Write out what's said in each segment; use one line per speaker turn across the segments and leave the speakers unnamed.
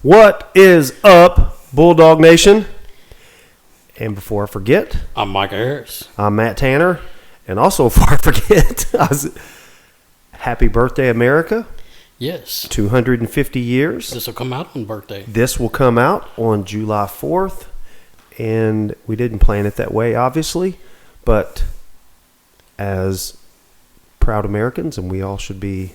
What is up, Bulldog Nation? And before I forget,
I'm Micah Harris.
I'm Matt Tanner. And also before I forget, happy birthday, America.
Yes.
250 years.
This will come out on birthday.
This will come out on July 4th. And we didn't plan it that way, obviously. But as proud Americans, and we all should be...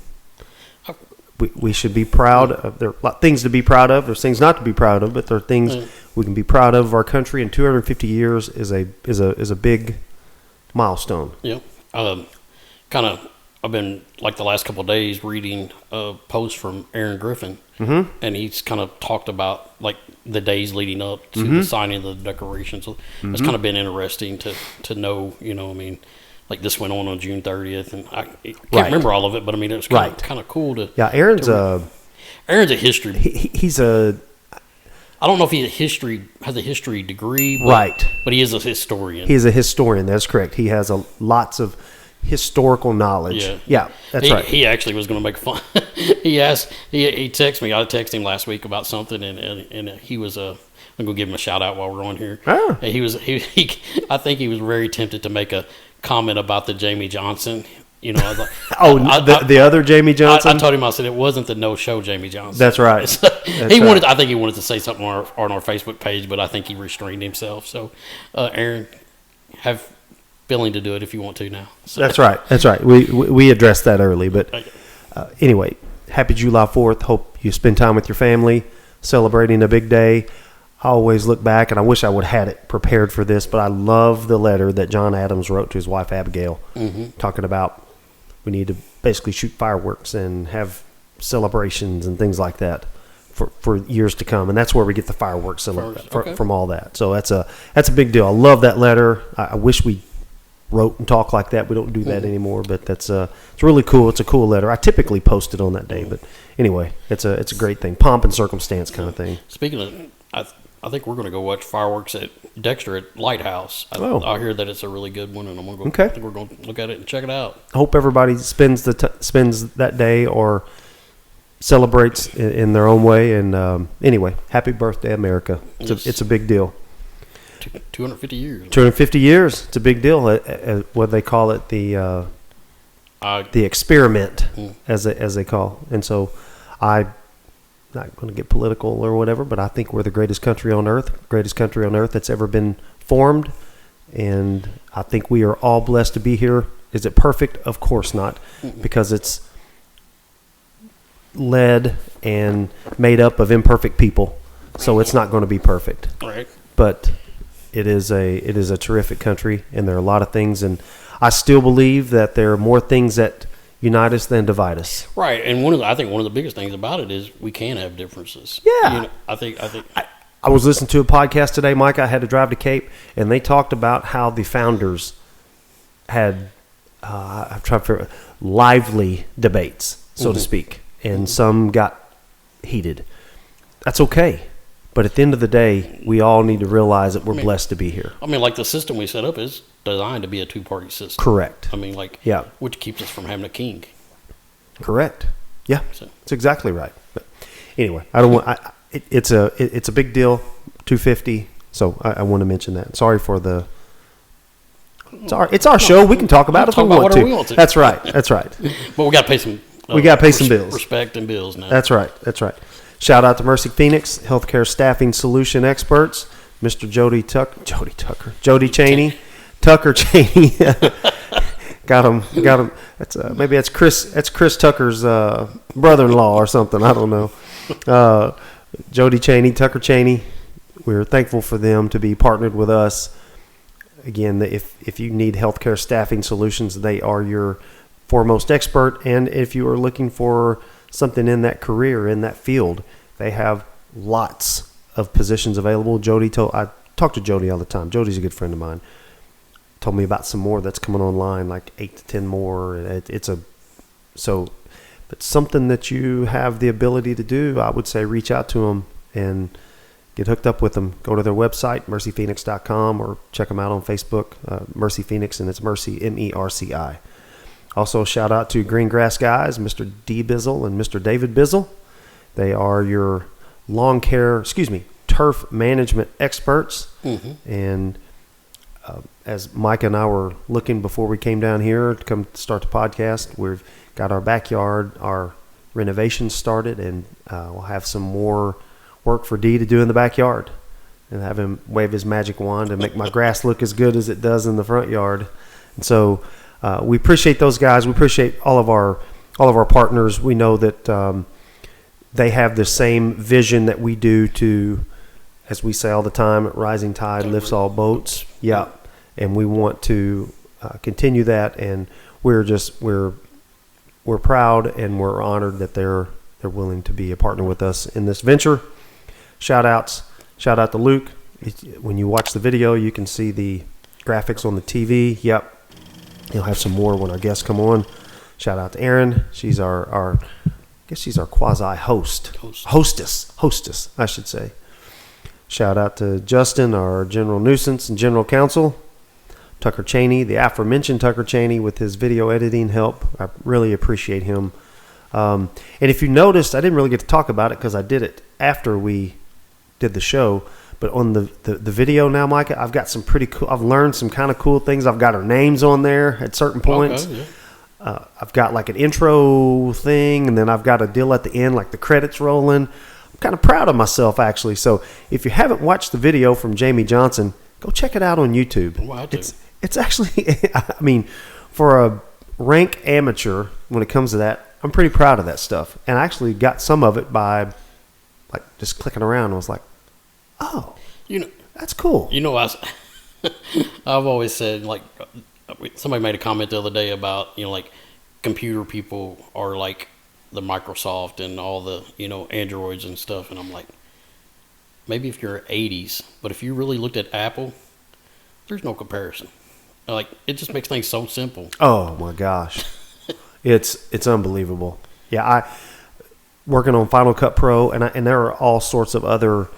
We should be proud of. There are things to be proud of. There's things not to be proud of, but there are things we can be proud of our country. And 250 years is a big milestone.
Yeah. I've been like the last couple of days reading a post from Aaron Griffin, and he's kind of talked about like the days leading up to the signing of the Declaration. So it's kind of been interesting to know. Like this went on June 30th, and I can't remember all of it, but I mean it was kind of cool to.
Yeah, Aaron's
a history.
He's a.
I don't know if he has a history degree, but he is a historian.
He's a historian. That's correct. He has lots of historical knowledge. Yeah, that's right.
He actually was going to make fun. He texted me. I texted him last week about something, and he was I'm going to give him a shout out while we're on here.
Oh.
And I think he was very tempted to make a comment about the Jamie Johnson. I was like,
the other Jamie Johnson.
I told him, I said it wasn't the no-show Jamie Johnson.
That's right.
I think he wanted to say something on our Facebook page, but I think he restrained himself. So, Aaron, have feeling to do it if you want to now. So.
That's right. We addressed that early, but anyway, happy July 4th. Hope you spend time with your family, celebrating a big day. I always look back, and I wish I would have had it prepared for this, but I love the letter that John Adams wrote to his wife Abigail, talking about we need to basically shoot fireworks and have celebrations and things like that for years to come, and that's where we get the fireworks from all that. So that's a big deal. I love that letter. I wish we wrote and talked like that. We don't do that anymore, but it's really cool. It's a cool letter. I typically post it on that day, but anyway, it's a great thing. Pomp and circumstance kind of thing.
Speaking of, I think we're going to go watch fireworks at Dexter at Lighthouse. I hear that it's a really good one, and I'm going to go. I think we're going to look at it and check it out. I hope
everybody spends that day or celebrates in their own way. And anyway, happy birthday, America! It's a big deal.
250 years.
250 years. It's a big deal. What they call it, the experiment, as they call. And so, not going to get political or whatever, but I think we're the greatest country on earth that's ever been formed, and I think we are all blessed to be here. Is it perfect? Of course not, because it's led and made up of imperfect people, so it's not going to be perfect.
Right.
But it is a terrific country, and there are a lot of things, and I still believe that there are more things that unite us than divide us.
Right, and I think one of the biggest things about it is we can have differences.
Yeah,
I think.
I was listening to a podcast today, Mike. I had to drive to Cape, and they talked about how the founders had lively debates, so to speak, and some got heated. That's okay. But at the end of the day, we all need to realize that we're blessed to be here.
I mean, like the system we set up is designed to be a two-party system.
Correct.
I mean, which keeps us from having a king.
Correct. Yeah, that's exactly right. But anyway, I don't want. It's a big deal. 250. So I want to mention that. Sorry for the. It's our show. We can talk about it if we want to. That's right.
But we got to pay some.
We got to pay some bills.
Respect and bills now.
That's right. Shout out to Mercy Phoenix, healthcare staffing solution experts, Mr. Jody Cheney, Tucker Cheney. got him. Maybe that's Chris Tucker's brother-in-law or something. I don't know. Jody Cheney, Tucker Cheney. We're thankful for them to be partnered with us. Again, if you need healthcare staffing solutions, they are your foremost expert. And if you are looking for something in that career, in that field, they have lots of positions available. I talk to Jody all the time. Jody's a good friend of mine. Told me about some more that's coming online, like 8 to 10 more. But something that you have the ability to do, I would say reach out to them and get hooked up with them. Go to their website, mercyphoenix.com, or check them out on Facebook, Mercy Phoenix, and it's Mercy, MERCI. Also, shout out to Green Grass Guys, Mr. D. Bizzle and Mr. David Bizzle. They are your turf management experts. And as Mike and I were looking before we came down here to come start the podcast, we've got our backyard, our renovations started, and we'll have some more work for D to do in the backyard, and have him wave his magic wand and make my grass look as good as it does in the front yard. And so we appreciate those guys. We appreciate all of our partners. We know that they have the same vision that we do to, as we say all the time, rising tide lifts all boats. Yeah. And we want to continue that, and we're proud and we're honored that they're willing to be a partner with us in this venture. Shout out to Luke. When you watch the video, you can see the graphics on the TV. Yep. He'll have some more when our guests come on. Shout out to Erin. She's our I guess she's our quasi hostess, I should say. Shout out to Justin, our general nuisance and general counsel. Tucker Cheney, the aforementioned Tucker Cheney, with his video editing help. I really appreciate him. And if you noticed, I didn't really get to talk about it because I did it after we did the show. But on the video now, Micah, I've got some pretty cool. I've learned some kind of cool things. I've got our names on there at certain points. Okay, yeah. I've got like an intro thing, and then I've got a deal at the end, like the credits rolling. I'm kind of proud of myself, actually. So if you haven't watched the video from Jamie Johnson, go check it out on YouTube.
Wow,
it's actually, I mean, for a rank amateur, when it comes to that, I'm pretty proud of that stuff. And I actually got some of it by like just clicking around. I was like, oh, that's cool.
I've always said, like, somebody made a comment the other day about, like computer people are like the Microsoft and all the, Androids and stuff. And I'm like, maybe if you're 80s, but if you really looked at Apple, there's no comparison. Like, it just makes things so simple.
Oh my gosh. It's unbelievable. Yeah. I working on Final Cut Pro, and there are all sorts of other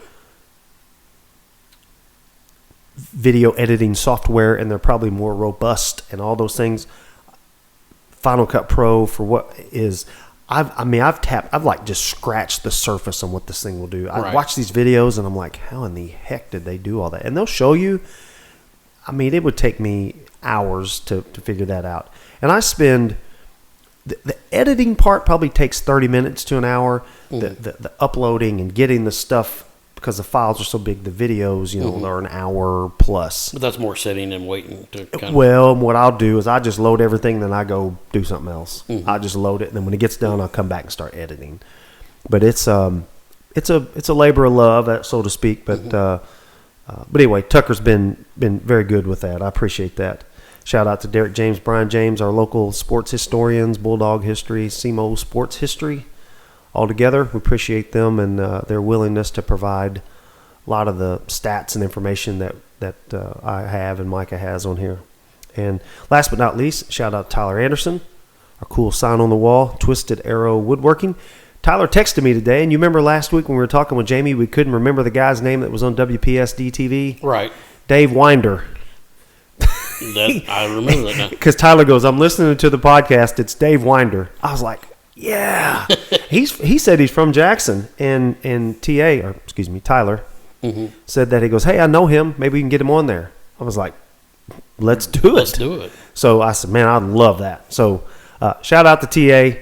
video editing software, and they're probably more robust and all those things. Final Cut Pro, for what is, I've like just scratched the surface on what this thing will do. I watch these videos and I'm like, how in the heck did they do all that? And they'll show you. I mean, it would take me hours to figure that out. And I spend the editing part probably takes 30 minutes to an hour. The uploading and getting the stuff, because the files are so big, the videos, are an hour plus.
But that's more sitting and waiting to kind of...
Well, what I'll do is I just load everything, then I go do something else. I just load it, and then when it gets done, I'll come back and start editing. But it's a labor of love, so to speak. But anyway, Tucker's been very good with that. I appreciate that. Shout out to Derek James, Brian James, our local sports historians, Bulldog history, SEMO sports history. All together, we appreciate them and their willingness to provide a lot of the stats and information that I have and Micah has on here. And last but not least, shout out to Tyler Anderson, our cool sign on the wall, Twisted Arrow Woodworking. Tyler texted me today, and you remember last week when we were talking with Jamie, we couldn't remember the guy's name that was on WPSD TV?
Right.
Dave Winder.
I remember that now.
Because Tyler goes, I'm listening to the podcast, it's Dave Winder. I was like, yeah. He said he's from Jackson, and Tyler said that. He goes, hey, I know him. Maybe we can get him on there. I was like, let's do it.
Let's do it.
So I said, man, I'd love that. So shout out to TA.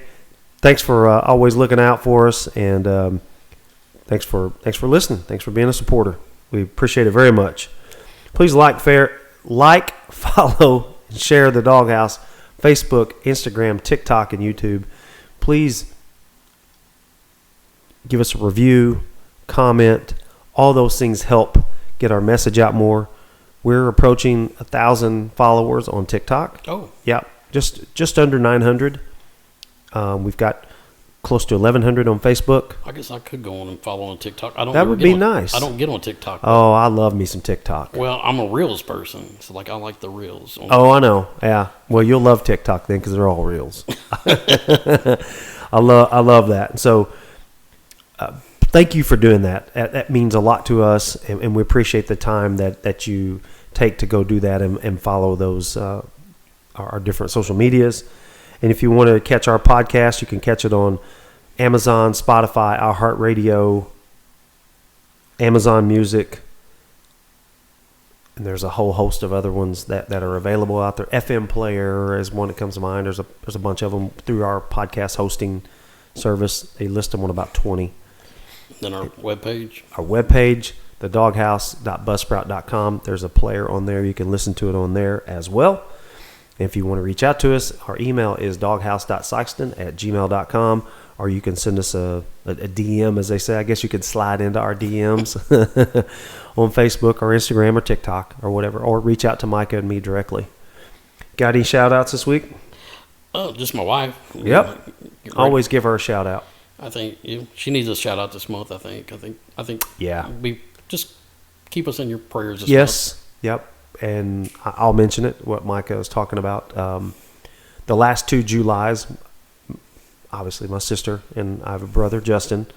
Thanks for always looking out for us, and thanks for listening. Thanks for being a supporter. We appreciate it very much. Please follow, and share the Doghouse, Facebook, Instagram, TikTok, and YouTube. Please give us a review, comment. All those things help get our message out more. We're approaching 1,000 followers on TikTok.
Oh,
yeah, just under 900. We've got close to 1,100 on Facebook.
I guess I could go on and follow on TikTok.
That would be nice.
I don't get on TikTok.
Oh, I love me some TikTok.
Well, I'm a Reels person, so I like the Reels.
Oh, I know. Yeah. Well, you'll love TikTok then because they're all Reels. I love that. So thank you for doing that. That means a lot to us, and we appreciate the time that you take to go do that and follow those our different social medias. And if you want to catch our podcast, you can catch it on Amazon, Spotify, iHeartRadio, Amazon Music, and there's a whole host of other ones that are available out there. FM Player is one that comes to mind. There's a bunch of them through our podcast hosting service. They list them on about 20.
Then our webpage.
Our webpage, the doghouse.buzzsprout.com. There's a player on there. You can listen to it on there as well. If you want to reach out to us, our email is doghouse.sikeston@gmail.com, or you can send us a DM, as they say. I guess you could slide into our DMs on Facebook or Instagram or TikTok or whatever, or reach out to Micah and me directly. Got any shout-outs this week?
Oh, just my wife.
Yep. Always give her a shout-out.
I think she needs a shout-out this month, I think.
Yeah.
Just keep us in your prayers this
Yes. Yep. And I'll mention it, what Micah was talking about. The last 2 Julys, obviously my sister and I have a brother, Justin.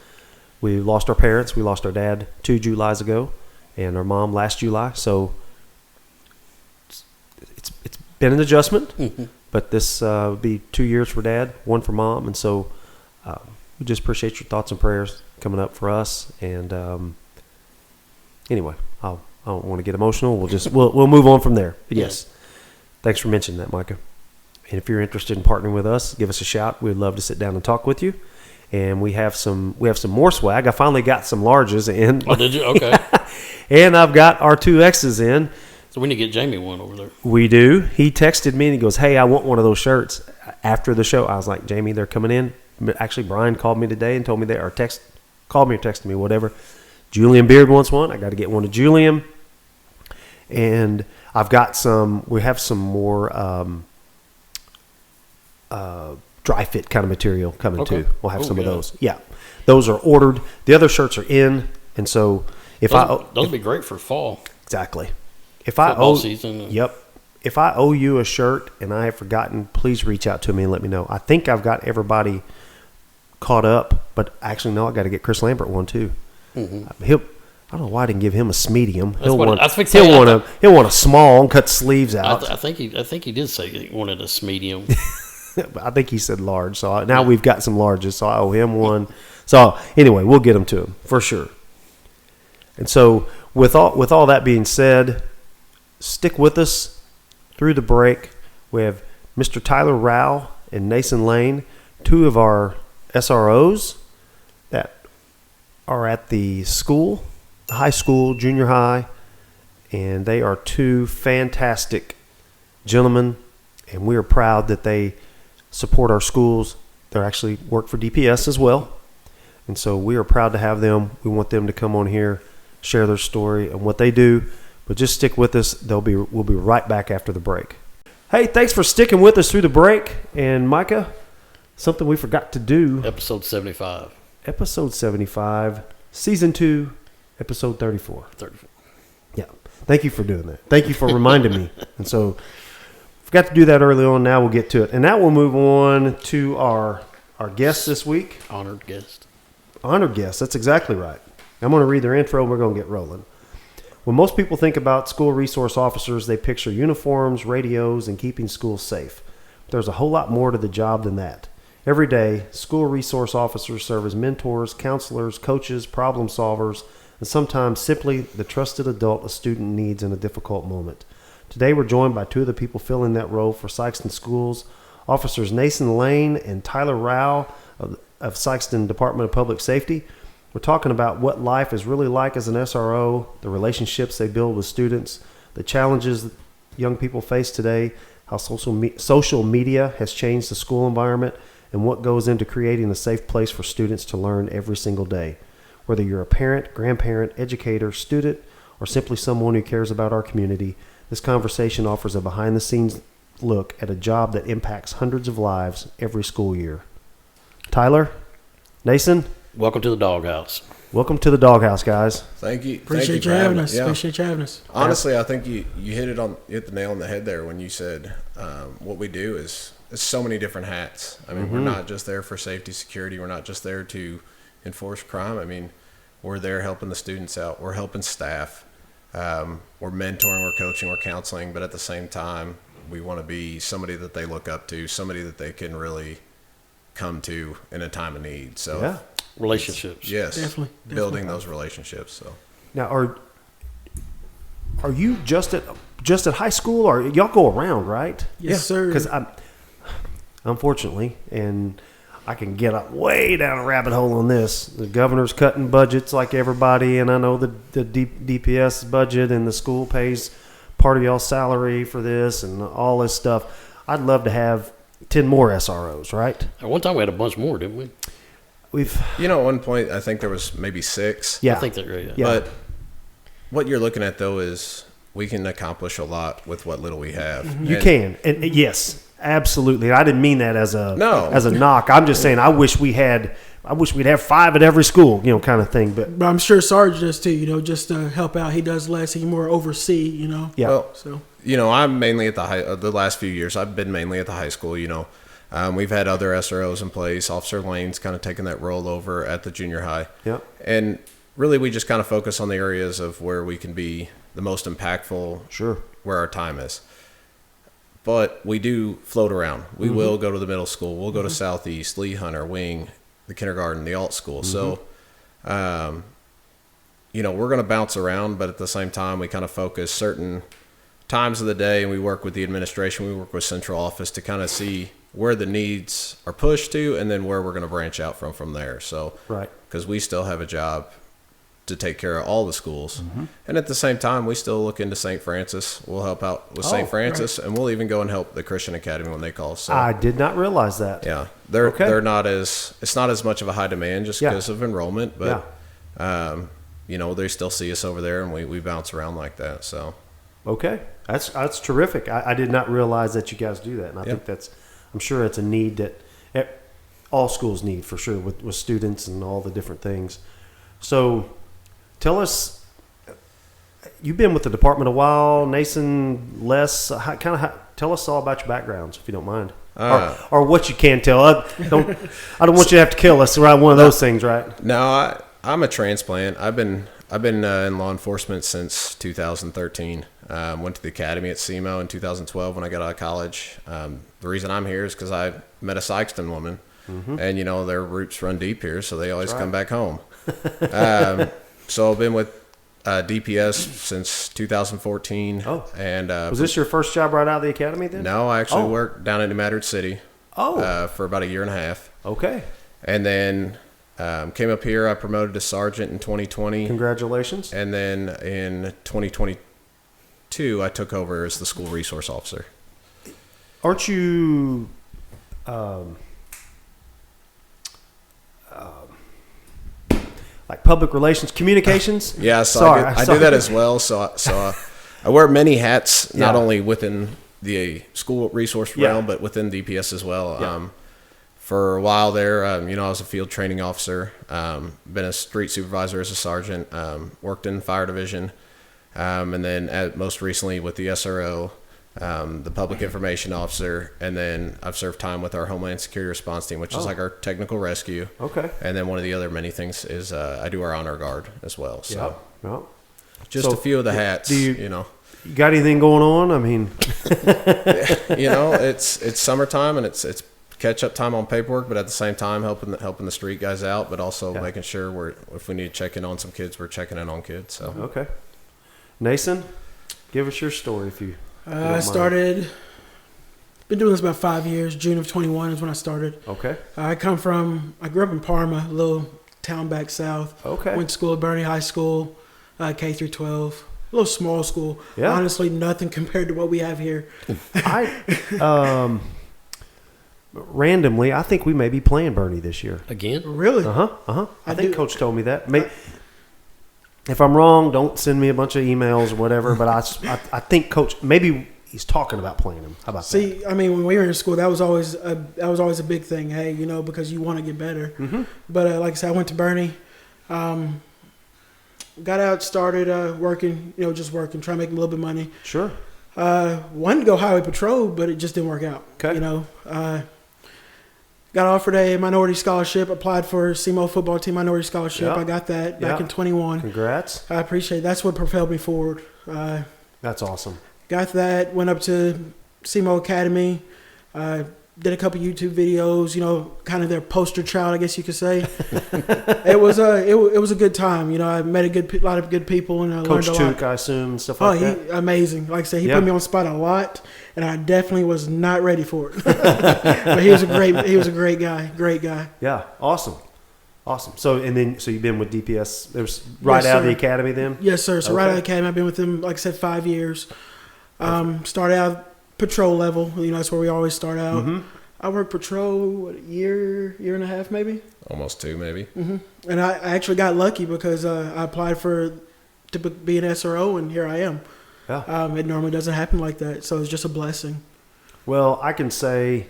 We lost our parents. We lost our dad 2 Julys ago, and our mom last July. So it's been an adjustment, but this would be 2 years for dad, 1 for mom. And so we just appreciate your thoughts and prayers coming up for us. And anyway, I don't want to get emotional. We'll move on from there. But yes, thanks for mentioning that, Micah. And if you're interested in partnering with us, give us a shout. We'd love to sit down and talk with you. And we have some more swag. I finally got some larges in.
Oh, did you? Okay.
And I've got our 2Xs in.
So we need to get Jamie one over there.
We do. He texted me and he goes, "Hey, I want one of those shirts." After the show, I was like, "Jamie, they're coming in." Actually, Brian called me today and told me called me or texted me, whatever. Julian Beard wants one. I got to get one to Julian. And I've got we have some more dry fit kind of material coming too. We'll have some of those. Yeah. Those are ordered. The other shirts are in. And so
those would be great for fall.
Exactly.
Football season.
Yep. If I owe you a shirt and I have forgotten, please reach out to me and let me know. I think I've got everybody caught up, but actually, no, I got to get Chris Lambert one too. I don't know why I didn't give him a medium. He'll want a small and cut the sleeves out.
I think he did say he wanted a medium.
I think he said large. So now we've got some larges. So I owe him one. So anyway, we'll get them to him for sure. And so with all that being said, stick with us through the break. We have Mr. Tyler Rowe and Nason Lane, 2 of our SROs that are at the school, high school, junior high, and they are 2 fantastic gentlemen, and we are proud that they support our schools. They actually work for DPS as well, and so we are proud to have them. We want them to come on here, share their story and what they do, but just stick with us. We'll be right back after the break. Hey, thanks for sticking with us through the break. And Micah, something we forgot to do.
Episode 75.
Episode 75, Season 2, Episode 34.
34.
Yeah. Thank you for doing that. Thank you for reminding me. And so, forgot to do that early on. Now we'll get to it. And now we'll move on to our guest this week.
Honored guest.
Honored guest. That's exactly right. I'm going to read their intro and we're going to get rolling. When most people think about school resource officers, they picture uniforms, radios, and keeping schools safe. But there's a whole lot more to the job than that. Every day, school resource officers serve as mentors, counselors, coaches, problem solvers, and sometimes simply the trusted adult a student needs in a difficult moment. Today, we're joined by 2 of the people filling that role for Sikeston Schools, Officers Nason Lane and Tyler Rowe of Sikeston Department of Public Safety. We're talking about what life is really like as an SRO, the relationships they build with students, the challenges young people face today, how social media has changed the school environment, and what goes into creating a safe place for students to learn every single day. Whether you're a parent, grandparent, educator, student, or simply someone who cares about our community, this conversation offers a behind-the-scenes look at a job that impacts hundreds of lives every school year. Tyler, Nason,
welcome to the doghouse.
Welcome to the doghouse, guys.
Thank you.
Appreciate you having us. Yeah. Appreciate you having us.
Honestly, I think you hit the nail on the head there when you said what we do is so many different hats. I mean, we're not just there for safety, security. We're not just there to enforce crime. I mean, we're there helping the students out. We're helping staff. We're mentoring, we're coaching, we're counseling. But at the same time, we want to be somebody that they look up to, somebody that they can really come to in a time of need. So
relationships.
Yes.
Definitely.
Building those relationships. So
Now, are you just at high school, or y'all go around, right?
Yes, sir.
Because unfortunately, and I can get up way down a rabbit hole on this. The governor's cutting budgets like everybody, and I know the DPS budget and the school pays part of y'all's salary for this and all this stuff. I'd love to have 10 more SROs, right?
At one time we had a bunch more, didn't we?
At one point, I think there was maybe 6.
Yeah.
I think that's right. Yeah.
Yeah.
But what you're looking at, though, is we can accomplish a lot with what little we have.
You can. And yes, absolutely. I didn't mean that as a knock. I'm just saying I wish we'd have 5 at every school, kind of thing. But
I'm sure Sarge does too, just to help out. He does less. He more oversee,
Yeah.
Well,
so.
I'm mainly at the last few years, I've been mainly at the high school, We've had other SROs in place. Officer Lane's kind of taken that role over at the junior high.
Yeah.
And really we just kind of focus on the areas of where we can be the most impactful.
Sure.
Where our time is. But we do float around. We will go to the middle school. We'll go to Southeast, Lee Hunter, Wing, the kindergarten, the alt school. So, we're going to bounce around, but at the same time, we kind of focus certain times of the day, and we work with the administration. We work with central office to kind of see where the needs are pushed to, and then where we're going to branch out from there. So,
right.
Because we still have a job to take care of all the schools. And at the same time, we still look into St. Francis. We'll help out with St. Francis, and we'll even go and help the Christian Academy when they call. So
I did not realize that.
Yeah. They're not it's not as much of a high demand just because of enrollment, but they still see us over there, and we bounce around like that. So
okay. That's terrific. I did not realize that you guys do that. And I think I'm sure it's a need that all schools need for sure with students and all the different things. So tell us, you've been with the department a while, Nason, less. Tell us all about your backgrounds, if you don't mind, or what you can tell. I don't want you to have to kill us around one of those things, right?
No, I'm a transplant. I've been in law enforcement since 2013. Went to the academy at SEMO in 2012 when I got out of college. The reason I'm here is because I met a Sikeston woman, and their roots run deep here, so they always come back home. So I've been with DPS since 2014. Oh, and
was this your first job right out of the academy then?
No, I actually worked down in New Madrid City. For about a year and a half.
Okay.
And then came up here. I promoted to sergeant in 2020.
Congratulations.
And then in 2022, I took over as the school resource officer.
Aren't you? Like public relations, communications?
Yeah, so I do that as well. So I wear many hats, not only within the school resource realm, but within DPS as well. Yeah. For a while there, I was a field training officer, been a street supervisor as a sergeant, worked in fire division, and then most recently with the SRO, the public information officer, and then I've served time with our Homeland Security Response Team, which is like our technical rescue. Okay. And then one of the other many things is I do our honor guard as well. So just a few of the hats. You
got anything going on? I mean,
it's summertime and it's catch up time on paperwork, but at the same time helping the street guys out, but also making sure if we need to check in on some kids, we're checking in on kids. So
okay. Nason, give us your story if you.
Been doing this about 5 years. June of 21 is when I started.
Okay.
I grew up in Parma, a little town back south.
Okay.
Went to school at Bernie High School, K through 12. A little small school. Yeah. Honestly, nothing compared to what we have here.
Randomly, I think we may be playing Bernie this year.
Again?
Really?
I think Coach told me that. If I'm wrong, don't send me a bunch of emails or whatever. But I think Coach, maybe he's talking about playing him. How about that?
See, I mean, when we were in school, that was always a big thing. Hey, because you want to get better. Mm-hmm. But like I said, I went to Bernie, got out, started working. Just working, trying to make a little bit of money.
Sure.
Wanted to go highway patrol, but it just didn't work out. Okay. Got offered a minority scholarship, applied for SEMO football team minority scholarship. I got that back in 21.
Congrats.
I appreciate it. That's what propelled me forward.
That's awesome.
Got that, went up to SEMO Academy, did a couple YouTube videos, kind of their poster child, I guess you could say. It was a good time. I met a lot of good people, and I
Coach
learned a lot.
Took, I assume, and stuff like that.
Amazing. Like I said, he put me on the spot a lot, and I definitely was not ready for it. But he was a great guy.
Yeah, awesome. So you've been with DPS. It was right out of the academy then?
Yes, sir. So right out of the academy, I've been with them, like I said, 5 years. Started out patrol level. That's where we always start out.
Mm-hmm.
I worked patrol a year and a half, maybe.
Almost 2, maybe.
Mm-hmm. And I actually got lucky because I applied to be an SRO, and here I am.
Yeah.
It normally doesn't happen like that, so it's just a blessing.
Well, I can say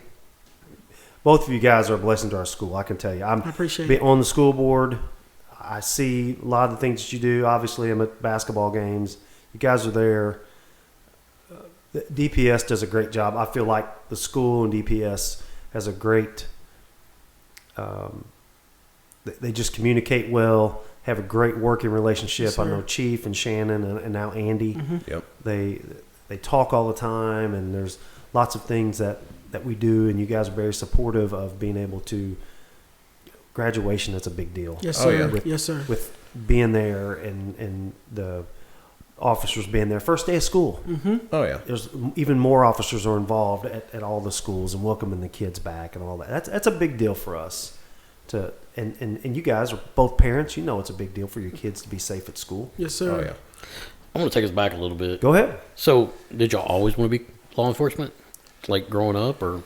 both of you guys are a blessing to our school. I can tell you. I
appreciate it.
On the school board, I see a lot of the things that you do. Obviously, I'm at basketball games. You guys are there. The DPS does a great job. I feel like the school and DPS has a great they just communicate well, have a great working relationship.
Yes,
I know Chief and Shannon and now Andy.
Mm-hmm.
Yep.
They talk all the time, and there's lots of things that we do, and you guys are very supportive of being able to graduation. That's a big deal.
Yes, sir.
Oh, yeah.
Yes, sir.
With being there and the officers being there first day of school.
Mm-hmm.
Oh, yeah.
There's even more officers are involved at all the schools and welcoming the kids back and all that. That's a big deal for us. And you guys are both parents. It's a big deal for your kids to be safe at school.
Yes, sir.
Oh, yeah.
I'm going to take us back a little bit.
Go ahead.
So, did y'all always want to be law enforcement, like growing up, or?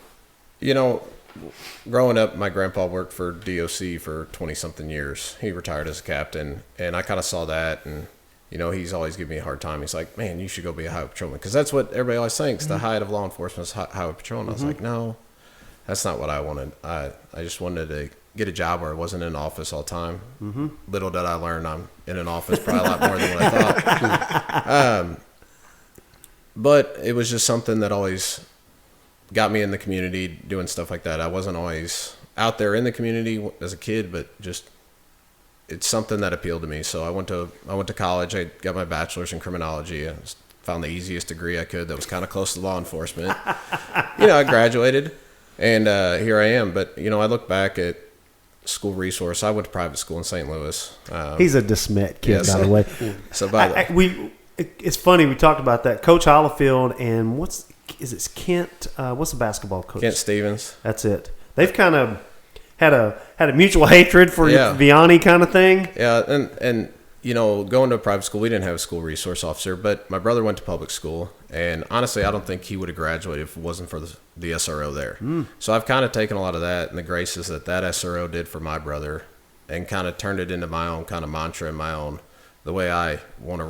Growing up, my grandpa worked for DOC for 20-something years. He retired as a captain, and I kind of saw that, and he's always giving me a hard time. He's like, man, you should go be a highway patrolman, because that's what everybody always thinks. The height of law enforcement is highway patrol. And I was like, no, that's not what I wanted. I just wanted to get a job where I wasn't in an office all the time. Mm-hmm. Little did I learn I'm in an office probably a lot more than what I thought. But it was just something that always got me in the community doing stuff like that. I wasn't always out there in the community as a kid, but just it's something that appealed to me. So I went to college. I got my bachelor's in criminology. I found the easiest degree I could that was kind of close to law enforcement. I graduated, and here I am. But I look back at school resource. I went to private school in St. Louis.
He's a DeSmet kid, by the way.
So
it's funny we talked about that. Coach Hollifield and is it Kent? What's the basketball coach?
Kent Stevens.
That's it. They've kind of had a mutual hatred for Vianney kind of thing.
Yeah, and going to a private school, we didn't have a school resource officer, but my brother went to public school, and honestly, I don't think he would have graduated if it wasn't for the SRO there. So I've kind of taken a lot of that and the graces that SRO did for my brother, and kind of turned it into my own kind of mantra and the way I want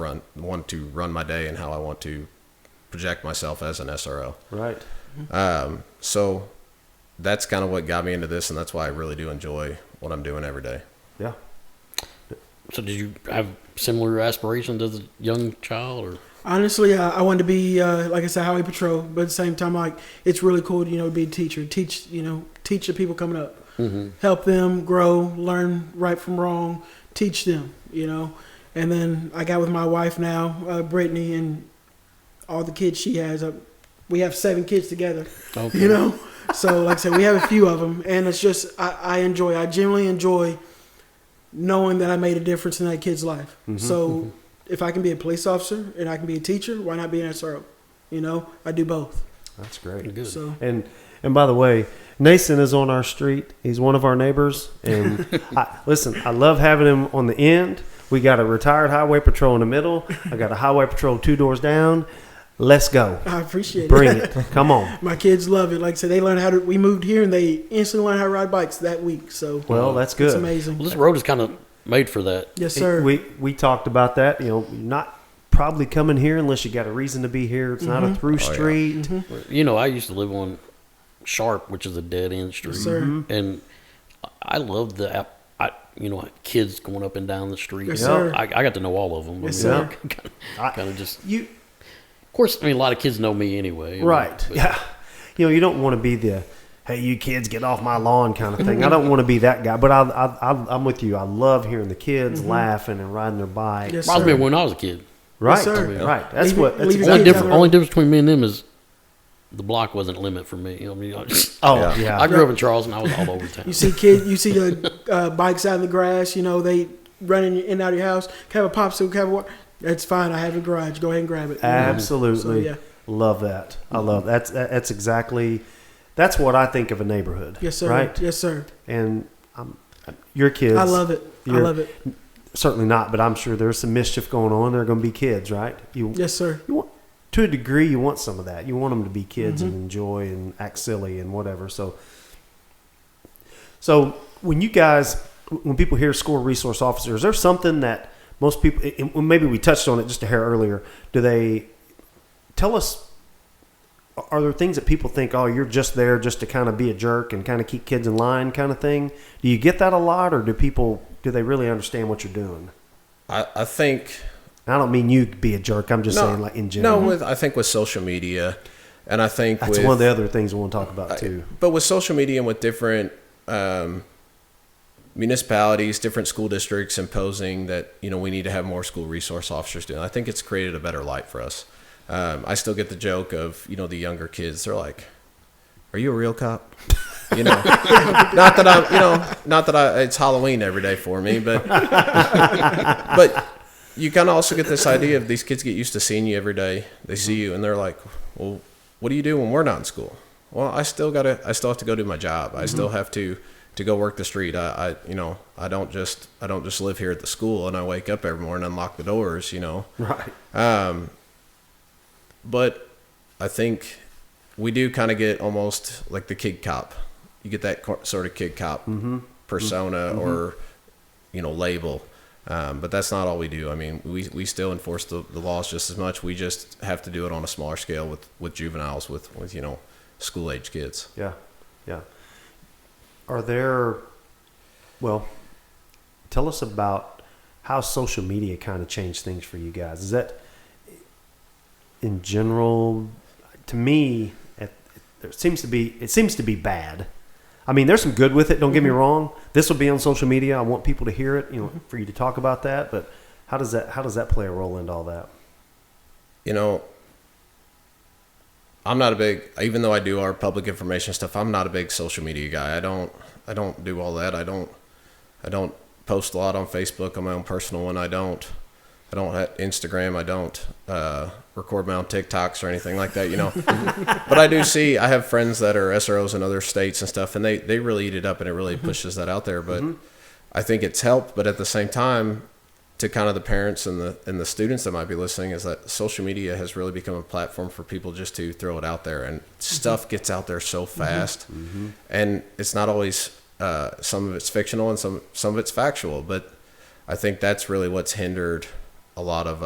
to run my day and how I want to project myself as an SRO.
Right.
So that's kind of what got me into this, and that's why I really do enjoy what I'm doing every day.
Yeah.
So did you have similar aspirations as a young child, or?
Honestly, I wanted to be, like I said, highway patrol, but at the same time, like, it's really cool, to be a teacher, teach the people coming up, help them grow, learn right from wrong, teach them, and then I got with my wife now, Brittany, and all the kids she has. We have 7 kids together,
Okay.
So like I said, we have a few of them, and it's just, I genuinely enjoy knowing that I made a difference in that kid's life. So if I can be a police officer and I can be a teacher, why not be an SRO? I do both.
That's great.
Good.
So
And by the way, Nason is on our street. He's one of our neighbors. And I love having him on the end. We got a retired highway patrol in the middle. I got a highway patrol 2 doors down. Let's go.
I appreciate
Bring
it.
it. Come on.
My kids love it. Like I said, they learned we moved here and they instantly learned how to ride bikes that week. So
Well, that's good.
it's amazing.
Well, this road is kind of made for that.
Yes, sir.
We talked about that. You're not probably coming here unless you got a reason to be here. It's not a through street.
I used to live on Sharp, which is a dead end street.
Yes, sir.
And I love the kids going up and down the street.
Yes, sir.
I got to know all of them.
Yes, sir.
Kind of just. Of course, a lot of kids know me anyway.
Right. Yeah. You don't want to be the, hey, you kids, get off my lawn kind of thing. I don't want to be that guy. But I'm with you. I love hearing the kids laughing and riding their bike.
Yes,
Reminds me
sir.
of when I was a kid.
Right.
Yes, sir.
Right. That's
Leave
what.
it-
That's
leave it
exactly
down.
Only difference between me and them is the block wasn't a limit for me. I mean,
Yeah.
I grew up in Charleston. I was all over town.
You see the bikes out in the grass. They running in and out of your house. Have a popsicle, have a water. That's fine. I have a garage. Go ahead and grab it.
Absolutely.
So, yeah.
Love that. I love that's exactly what I think of a neighborhood.
Yes, sir.
Right?
Yes, sir.
And your kids.
I love it. I love it.
Certainly not, but I'm sure there's some mischief going on. They're going to be kids, right?
Yes, sir.
You want, to a degree, you want some of that. You want them to be kids and enjoy and act silly and whatever. So when people hear school resource officer, is there something that most people, maybe we touched on it just a hair earlier, do they tell us, are there things that people think, oh, you're just there just to kind of be a jerk and kind of keep kids in line kind of thing? Do you get that a lot, or do they really understand what you're doing?
I think...
I don't mean you be a jerk. I'm just saying like in general.
No, I think with social media, and I think
that's one of the other things I want to talk about too.
But with social media and with different municipalities, different school districts imposing that, we need to have more school resource officers doing, I think it's created a better light for us. I still get the joke of, the younger kids. They're like, "Are you a real cop?" Not that it's Halloween every day for me, but you kind of also get this idea of these kids get used to seeing you every day. They see you and they're like, "Well, what do you do when we're not in school?" Well, I still have to go do my job. I still have to go work the street. I don't just live here at the school and I wake up every morning and unlock the doors,
Right.
But I think we do kind of get almost like the kid cop. You get that sort of kid cop persona or, label. But that's not all we do. I mean, we still enforce the laws just as much. We just have to do it on a smaller scale with juveniles, with school age kids.
Yeah. Yeah. Tell us about how social media kind of changed things for you guys. Is that in general, to me, it seems to be bad. I mean, there's some good with it. Don't get me wrong. This will be on social media. I want people to hear it, for you to talk about that. But how does that play a role into all that?
I'm not a big, even though I do our public information stuff, I'm not a big social media guy. I don't do all that. I don't post a lot on Facebook on my own personal one. I don't have Instagram. I don't record my own TikToks or anything like that, But I have friends that are SROs in other states and stuff, and they really eat it up, and it really pushes that out there. But I think it's helped. But at the same time, to kind of the parents and the students that might be listening, is that social media has really become a platform for people just to throw it out there, and stuff gets out there so fast, and it's not always some of it's fictional and some of it's factual. But I think that's really what's hindered a lot of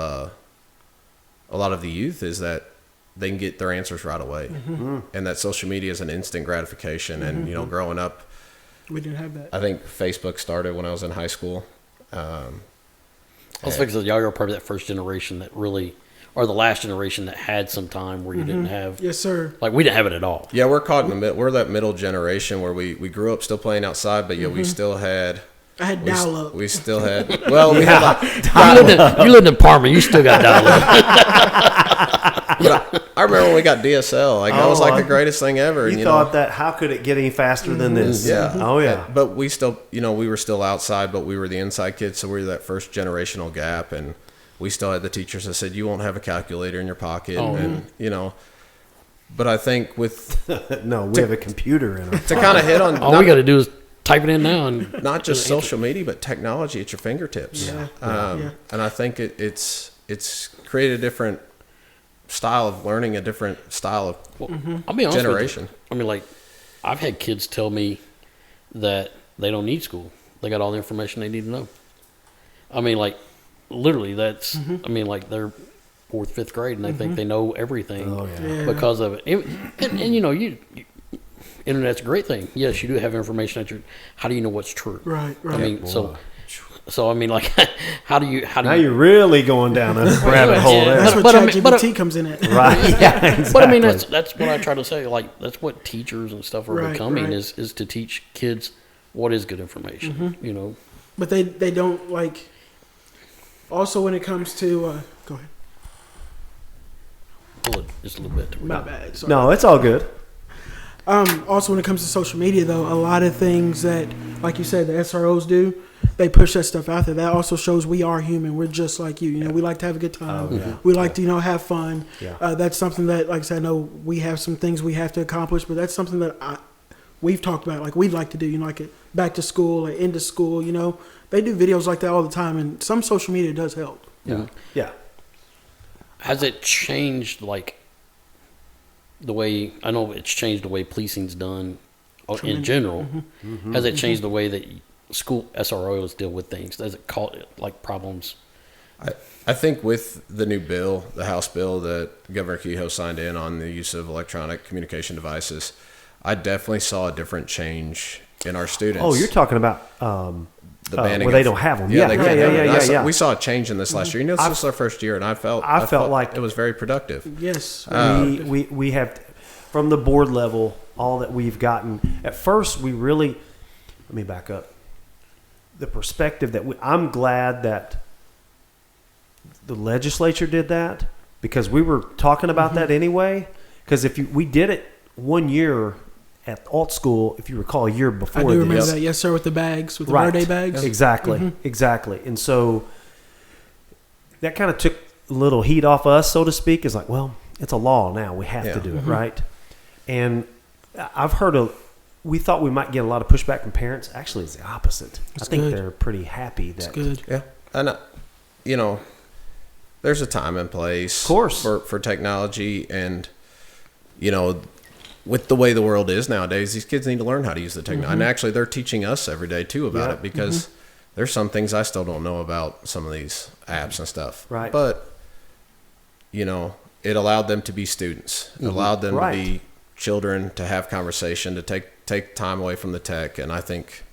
the youth, is that they can get their answers right away, and that social media is an instant gratification. And growing up,
we didn't have that.
I think Facebook started when I was in high school.
I was thinking y'all are probably that first generation that really, or the last generation that had some time where you didn't have.
Yes, sir.
Like we didn't have it at all.
Yeah, we're caught in the middle. We're that middle generation where we grew up still playing outside, but we still had.
I had dial-up.
We still had. Well, we had
you lived in Parma. You still got dial-up.
I remember when we got DSL. That was like the greatest thing ever.
You thought that, how could it get any faster than this?
Yeah.
Oh, yeah.
But we still, we were still outside, but we were the inside kids, so we were that first generational gap, and we still had the teachers that said, you won't have a calculator in your pocket, But I think with...
No, we have a computer in our
To kind of hit on...
All we got to do is type it in now. And
not just social media, but technology at your fingertips.
Yeah.
And I think it's created a different style of learning, a different style of
I'll be honest
generation.
With you. I mean, like, I've had kids tell me that they don't need school. They got all the information they need to know. I mean, like, literally, that's, I mean, like, they're 4th, 5th grade, and they think they know everything because of it. And internet's a great thing. Yes, you do have information that how do you know what's true?
Right.
I mean, so I mean, like, how do you?
Now you're really going down a rabbit hole there.
That's what ChatGPT comes in at.
Right. Yeah. Exactly.
But I mean, that's what I try to say. Like, that's what teachers and stuff are becoming is to teach kids what is good information.
But they don't like. Also, when it comes to go ahead.
pull it just a little bit.
My bad. Sorry.
No, it's all good.
Also, when it comes to social media, though, a lot of things that, like you said, the SROs do, they push that stuff out there. That also shows we are human. We're just like you. You know, we like to have a good time. We like to, have fun.
Yeah.
That's something that, like I said, I know we have some things we have to accomplish, but that's something that we've talked about, like we'd like to do, like back to school, like into school, They do videos like that all the time, and some social media does help.
Yeah. Yeah.
Has it changed, like, the way, I know it's changed the way policing's done in general. Has it changed the way that school SROs deal with things? Does it cause, like, problems?
I think with the new bill, the House bill that Governor Kehoe signed in on the use of electronic communication devices, I definitely saw a different change in our students.
Oh, you're talking about
the banning
where they don't have them. Yeah,
they can't have it.
yeah.
We saw a change in this last year. This was our first year, and I felt
like
it was very productive.
Yes.
We have, from the board level, all that we've gotten. At first, we really, let me back up. The perspective that I'm glad that the legislature did that, because we were talking about that anyway. Because we did it 1 year at alt school, if you recall, a year before.
I do remember that, yes, sir, with the bags, with the birthday bags.
Exactly, exactly. And so that kind of took a little heat off us, so to speak. It's like, well, it's a law now. We have to do it, right? And I've heard we thought we might get a lot of pushback from parents. Actually, it's the opposite.
That's
I think
good.
they're pretty happy that.
That's good.
Yeah. And, there's a time and place,
of course,
for technology. And, with the way the world is nowadays, these kids need to learn how to use the technology. And actually, they're teaching us every day, too, about it, because there's some things I still don't know about some of these apps and stuff.
Right.
But, it allowed them to be students. It allowed them to be children, to have conversation, to take time away from the tech. And I think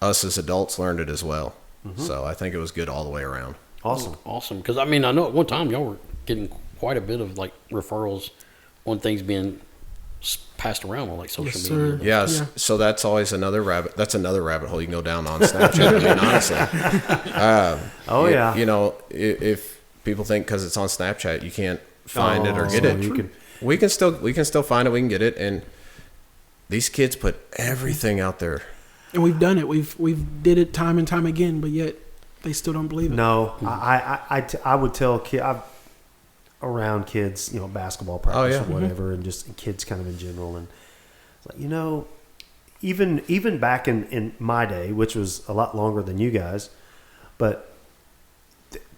us as adults learned it as well. So I think it was good all the way around.
Awesome. Because, I know at one time y'all were getting quite a bit of, like, referrals on things being passed around on, like, social media.
Yes. Yeah. So that's always another rabbit hole you can go down on Snapchat. Honestly. If people think because it's on Snapchat you can't find it or get it, we can still find it. We can get it. And these kids put everything out there.
And we've done it. We've did it time and time again, but yet they still don't believe it.
No, I would tell kids, around kids, basketball practice or whatever, and just kids kind of in general. And it's like, even back in my day, which was a lot longer than you guys, but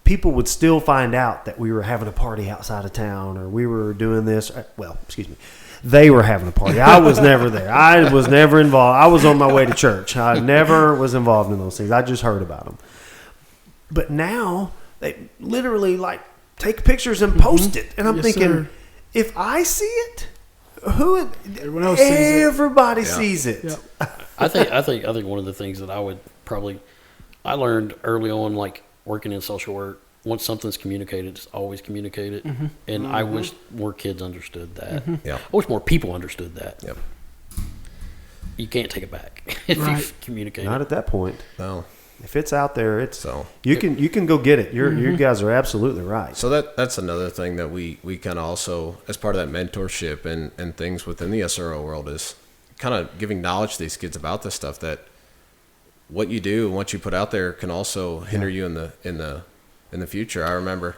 people would still find out that we were having a party outside of town or we were doing this. Well, excuse me. They were having a party. I was never there. I was never involved. I was on my way to church. I never was involved in those things. I just heard about them. But now they literally take pictures and post it. And I'm thinking, if I see it, everyone else everybody sees it.
Yeah. I think one of the things that I learned early on, like working in social work, once something's communicated, it's always communicated. And I wish more kids understood that.
Yeah.
I wish more people understood that.
Yep.
You can't take it back if you communicate.
Not at that point.
No.
If it's out there, you can go get it. You guys are absolutely right.
So that's another thing that we kind of also, as part of that mentorship and things within the SRO world, is kind of giving knowledge to these kids about this stuff, that what you do and what you put out there can also hinder you in the future. I remember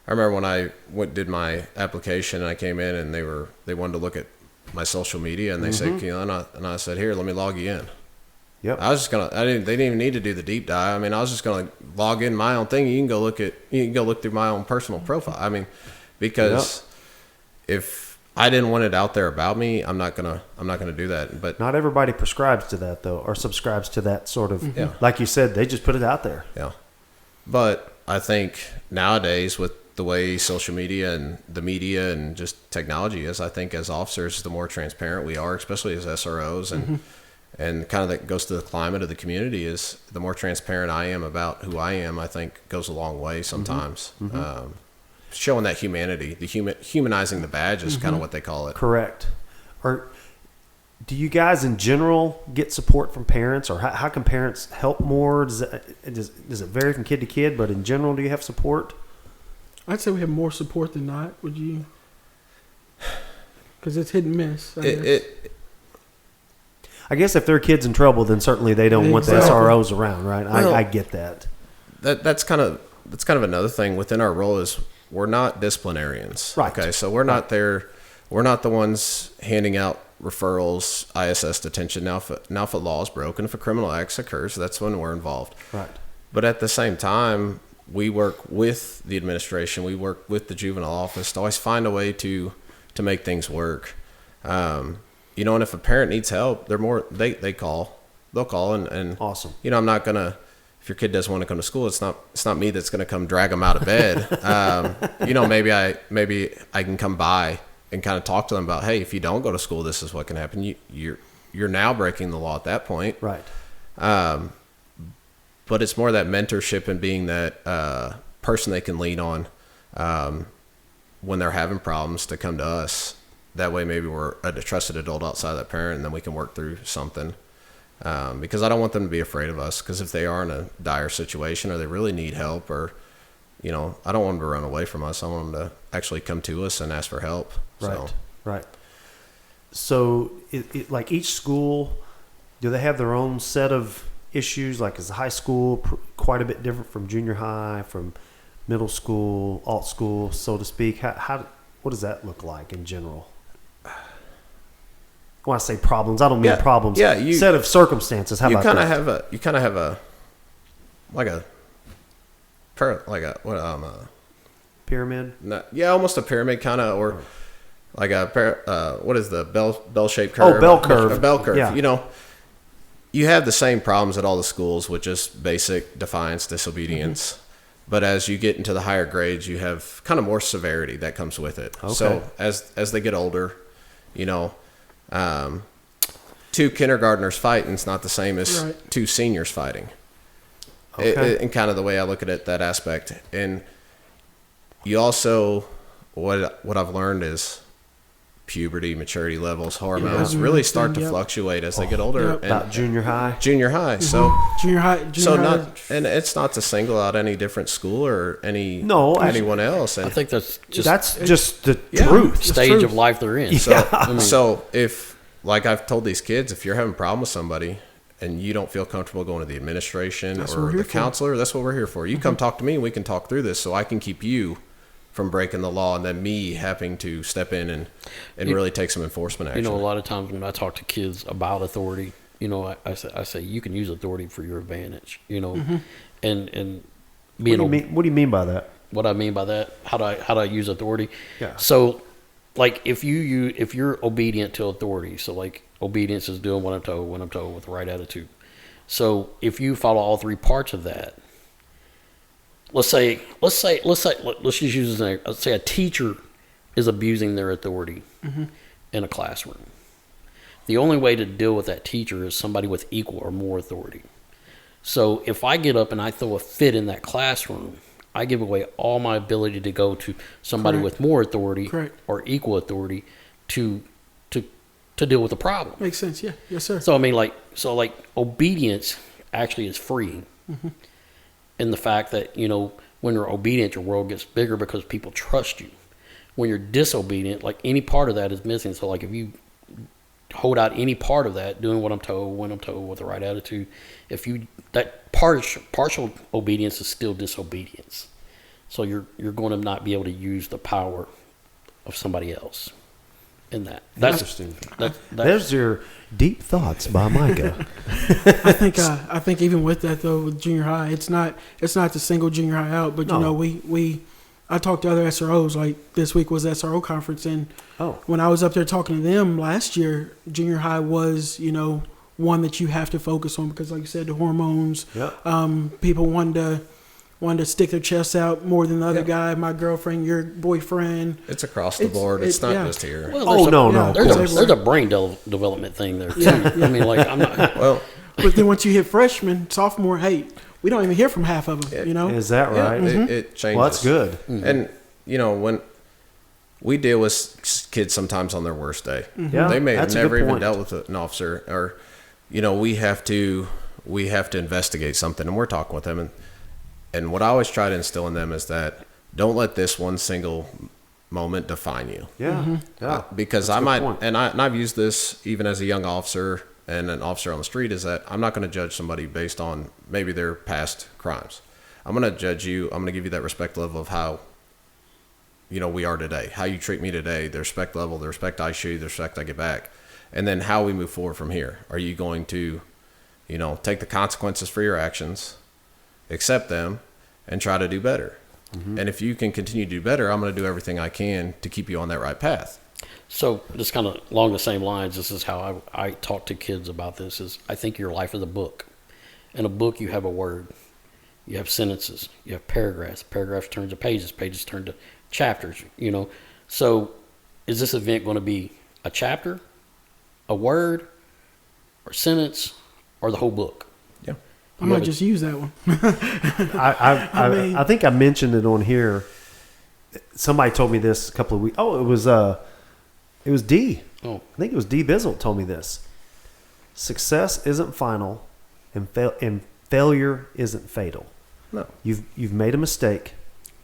when I did my application and I came in and they wanted to look at my social media and they said, and I said, here, let me log you in.
Yep.
They didn't even need to do the deep dive. I was just gonna log in my own thing. You can go look through my own personal profile. Because if I didn't want it out there about me, I'm not gonna do that. But
not everybody prescribes to that though, or subscribes to that sort of. Like you said, they just put it out there.
Yeah. But I think nowadays, with the way social media and the media and just technology is, I think as officers, the more transparent we are, especially as SROs, and kind of that goes to the climate of the community, is the more transparent I am about who I am, I think goes a long way sometimes. Showing that humanity, humanizing the badge is kind of what they call it.
Correct. Or do you guys in general get support from parents, or how can parents help more? Does it vary from kid to kid, but in general, do you have support?
I'd say we have more support than not. Would you? Because it's hit and miss. I guess.
I guess if their kid's in trouble, then certainly they don't want the
Exactly.
SROs around, right?
Well,
I get that.
That's kind of another thing within our role is we're not disciplinarians.
Right.
Okay. So we're not there. We're not the ones handing out referrals, ISS detention. Now, if a law is broken, if a criminal act occurs, that's when we're involved.
Right.
But at the same time, we work with the administration. We work with the juvenile office to always find a way to make things work. And if a parent needs help, they call. They'll call and
Awesome.
I'm not gonna. If your kid doesn't want to come to school, it's not me that's gonna come drag them out of bed. Maybe I can come by and kind of talk to them about, hey, if you don't go to school, this is what can happen. You're now breaking the law at that point.
Right.
But it's more that mentorship and being that person they can lean on when they're having problems to come to us. That way maybe we're a trusted adult outside that parent, and then we can work through something. Because I don't want them to be afraid of us, because if they are in a dire situation or they really need help, or, I don't want them to run away from us. I want them to actually come to us and ask for help.
Right. Right. So, like each school, do they have their own set of issues? Like, is the high school quite a bit different from junior high, from middle school, alt school, so to speak? What does that look like in general? When I say problems, I don't mean problems.
Yeah,
set of circumstances. How about that?
You kind of have a
Pyramid.
almost a pyramid kind of, or like what is the bell-shaped curve?
Oh, bell curve.
A bell curve.
Yeah.
You have the same problems at all the schools with just basic defiance, disobedience. Mm-hmm. But as you get into the higher grades, you have kind of more severity that comes with it.
Okay.
So as they get older, two kindergartners fighting is not the same as two seniors fighting.
Okay.
And kind of the way I look at it, that aspect. And you also, what I've learned is puberty, maturity levels, hormones really start to fluctuate as they get older. And
About junior high.
Junior high. So
Junior high.
and it's not to single out any different school or anyone else. And
I think that's
just the truth.
stage of life they're in.
So if, like I've told these kids, if you're having a problem with somebody and you don't feel comfortable going to the administration or the counselor, that's what we're here for. You come talk to me and we can talk through this, so I can keep you from breaking the law, and then me having to step in and really take some enforcement action.
A lot of times when I talk to kids about authority, I say you can use authority for your advantage, and being.
What do you mean by that?
What I mean by that, how do I use authority?
Yeah.
So, like if you're obedient to authority, so like obedience is doing what I'm told with the right attitude. So if you follow all three parts of that, let's just use this. Let's say a teacher is abusing their authority in a classroom. The only way to deal with that teacher is somebody with equal or more authority. So if I get up and I throw a fit in that classroom, I give away all my ability to go to somebody with more authority or equal authority to deal with the problem.
Makes sense. Yeah. Yes, sir.
So I mean, like obedience actually is freeing. In the fact that, when you're obedient, your world gets bigger because people trust you. When you're disobedient, like any part of that is missing. So like if you hold out any part of that, doing what I'm told, when I'm told, with the right attitude, that partial obedience is still disobedience. So you're going to not be able to use the power of somebody else in that. That's
interesting.
There's
your deep thoughts by Micah.
I think even with that though, with junior high, it's not to single junior high out, but I talked to other SROs, like this week was SRO conference, and when I was up there talking to them last year, junior high was one that you have to focus on because, like you said, the hormones. People wanted to stick their chests out more than the other guy. My girlfriend, your boyfriend.
It's across the board. It's not just here.
Well, there's a brain development thing there too. I mean, like I'm not.
Well,
but then once you hit freshman, sophomore, hey, we don't even hear from half of them.
Is that right?
It changes.
Well, that's good.
And when we deal with kids sometimes on their worst day,
Yeah,
they may have
that's a
never
good
even
point.
dealt with an officer, or we have to investigate something, and we're talking with them, and what I always try to instill in them is that don't let this one single moment define you.
Yeah. Yeah.
Because
That's
I
a good
might,
point.
and I've used this even as a young officer and an officer on the street, is that I'm not going to judge somebody based on maybe their past crimes. I'm going to judge you. I'm going to give you that respect level of how, we are today, how you treat me today, the respect level, the respect I show you, the respect I get back, and then how we move forward from here. Are you going to, take the consequences for your actions, accept them, and try to do better? Mm-hmm. And if you can continue to do better, I'm going to do everything I can to keep you on that right path.
So just kind of along the same lines, this is how I talk to kids about this, is I think your life is a book. In a book, you have a word. You have sentences. You have paragraphs. Paragraphs turn to pages. Pages turn to chapters, So is this event going to be a chapter, a word, or sentence, or the whole book?
Yeah.
I might just use that one.
I think I mentioned it on here. Somebody told me this a couple of weeks. Oh, it was D.
Oh.
I think it was D. Bizzle told me this. Success isn't final, and failure isn't fatal.
No.
You've made a mistake.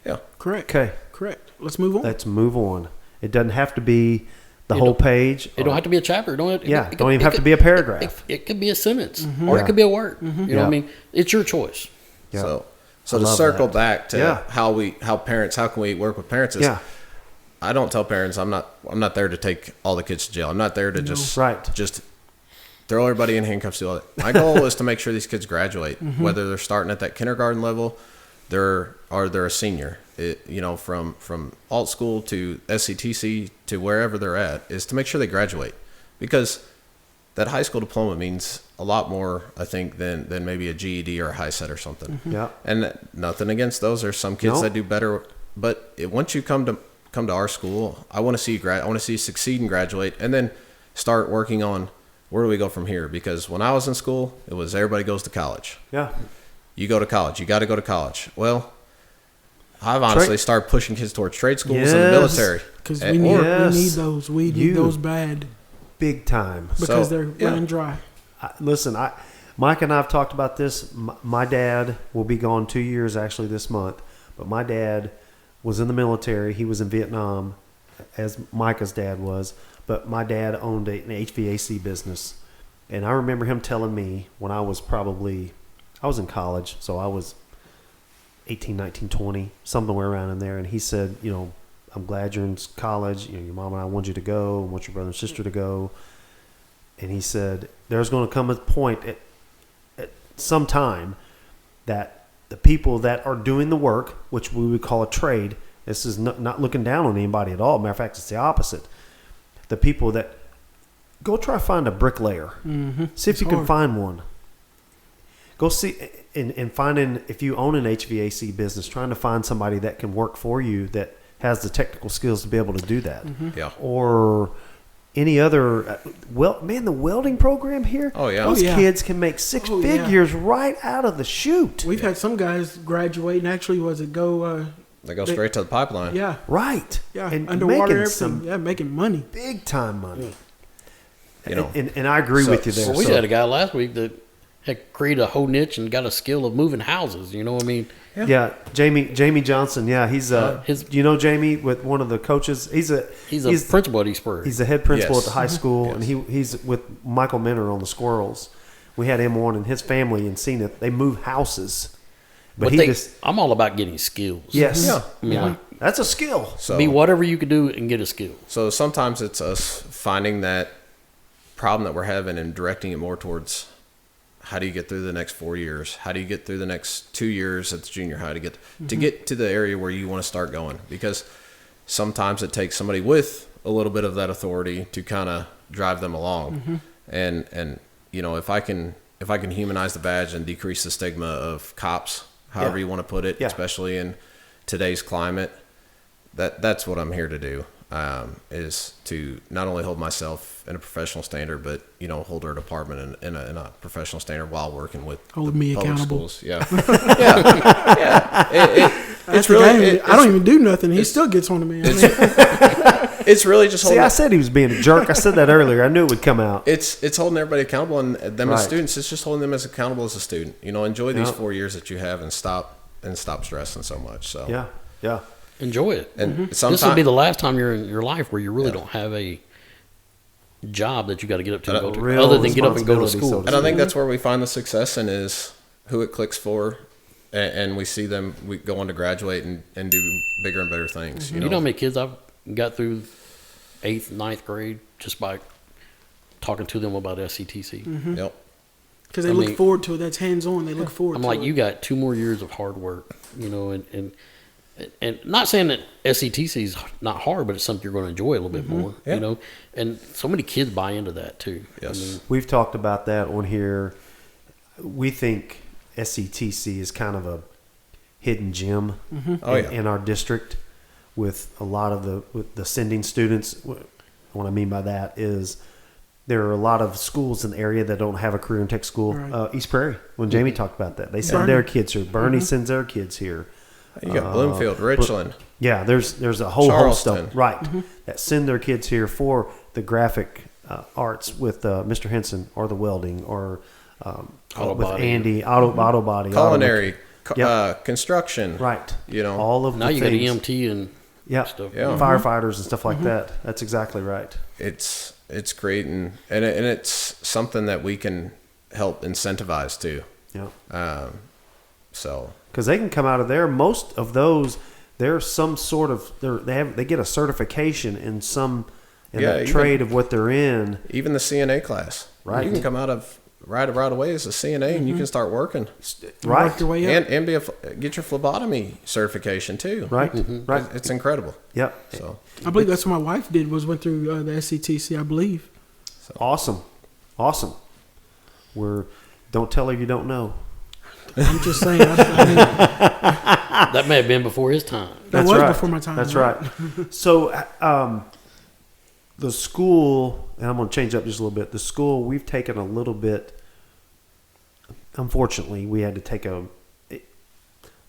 Yeah.
Correct.
Okay.
Correct. Let's move on.
Let's move on. It doesn't have to be the whole page.
It don't have to be a chapter. Don't
even have to be a paragraph.
It could be a sentence,
Mm-hmm.
or
Yeah.
it could be a word. You know
Yeah.
what I mean? It's your choice.
Yeah.
So
I
to
love
circle
that.
back to
Yeah.
how can we work with parents is,
Yeah.
I don't tell parents I'm not there to take all the kids to jail. I'm not there to just throw everybody in handcuffs. Do all that. My goal is to make sure these kids graduate, whether they're starting at that kindergarten level, they're a senior. From alt school to SCTC to wherever they're at, is to make sure they graduate, because that high school diploma means a lot more, I think, than maybe a GED or a high set or something.
Yeah.
And nothing against those. There's some kids
No.
that do better, but once you come to our school, I want to see you I want to see you succeed and graduate, and then start working on where do we go from here. Because when I was in school, it was everybody goes to college.
Yeah.
You go to college. You got to go to college. Well, I've honestly started pushing kids towards trade schools and the military.
Because
And-
we need
Yes.
those. We need those bad
Big time.
because
So,
they're
yeah.
running dry.
Listen, Mike and I have talked about this. My dad will be gone 2 years actually this month, but my dad was in the military. He was in Vietnam, as Micah's dad was, but my dad owned an HVAC business. And I remember him telling me when I was in college, so I was 18, 19, 20, somewhere around in there. And he said, I'm glad you're in college. Your mom and I want you to go, and want your brother and sister to go. And he said, there's going to come a point at some time that the people that are doing the work, which we would call a trade, this is not looking down on anybody at all. Matter of fact, it's the opposite. The people that go try to find a bricklayer.
Mm-hmm.
See if you can find one. Go see and finding, if you own an HVAC business, trying to find somebody that can work for you that has the technical skills to be able to do that.
Mm-hmm.
Yeah.
Or any other, the welding program here.
Oh, yeah.
Those
Oh, yeah.
kids can make six figures right out of the chute.
We've had some guys graduate and actually
They go straight to the pipeline.
yeah,
Right.
yeah,
And
underwater,
making
everything.
some
Yeah, making money.
big time money.
Yeah.
And I agree with you there.
Well, we
So-
had a guy last week that had created a whole niche and got a skill of moving houses. You know what I mean?
Yeah, Jamie Johnson. Yeah, he's do you know Jamie, with one of the coaches? He's a
principal at East Prairie.
He's the head principal
Yes.
at the high school,
Yes.
and he's with Michael Minner on the Squirrels. We had him on and his family and seen it. They move houses, but
I'm all about getting skills.
yes,
Yeah.
I mean, like,
that's a skill.
So
be whatever you could do and get a skill.
So sometimes it's us finding that problem that we're having and directing it more towards how do you get through the next 4 years? How do you get through the next 2 years at the junior high to get to the area where you want to start going? Because sometimes it takes somebody with a little bit of that authority to kind of drive them along. And if I can humanize the badge and decrease the stigma of cops, however you want to put it, especially in today's climate, that's what I'm here to do. Is to not only hold myself in a professional standard, but hold our department in a professional standard while working with
Hold
the
me
public
accountable.
schools. Yeah, yeah. It's really.
I don't even do nothing. He still gets on to me. I mean,
It's really just
See,
holding.
I said he was being a jerk. I said that earlier. I knew it would come out.
It's holding everybody accountable, and them as
Right.
students. It's just holding them as accountable as a student. Enjoy these 4 years that you have, and stop stressing so much. So
Yeah.
Enjoy it.
And
This will be the last time you're in your life where you really don't have a job that you got to get up to and go to,
real
other than get up and go to
responsibility,
school.
so
And I think that's where we find the success in is who it clicks for, and we see them we go on to graduate and do bigger and better things.
You know how many kids I've got through 8th, 9th grade just by talking to them about SCTC.
Yep.
Because they look forward to it. That's hands on. They look forward
I'm
to
like,
it.
you got 2 more years of hard work, and not saying that SCTC is not hard, but it's something you're going to enjoy a little bit more,
Yeah.
And so many kids buy into that too.
Yes.
We've talked about that on here. We think SCTC is kind of a hidden gem in our district with a lot of the sending students. What I mean by that is there are a lot of schools in the area that don't have a career and tech school.
Right.
East Prairie, when Jamie talked about that, they send their kids here. Bernie sends their kids here.
You got Bloomfield, Richland.
Yeah, there's a whole host
Charleston.
of right that send their kids here for the graphic arts with Mr. Henson or the welding or
Auto
with
body.
Andy auto body,
Culinary,
Yep.
construction.
right?
All
of
Now
the
you got
things.
EMT and stuff.
Yeah.
Firefighters and stuff like that. That's exactly right.
It's great, and it's something that we can help incentivize too.
Yeah.
So
Because they can come out of there. Most of those, there's some sort of they get a certification in that trade of what they're in.
even the CNA class,
Right.
You can come out of right away as a CNA, and you can start working,
Right.
Work your way up.
and get your phlebotomy certification too.
Right. Right.
It's incredible.
Yep.
So
I believe that's what my wife did. Went through the SCTC, I believe.
Awesome. Don't tell her you don't know.
I'm just saying. I mean,
That may have been before his time.
that was before my time.
That's right. So, the school, and I'm going to change up just a little bit. The school, we've taken a little bit. Unfortunately, we had to take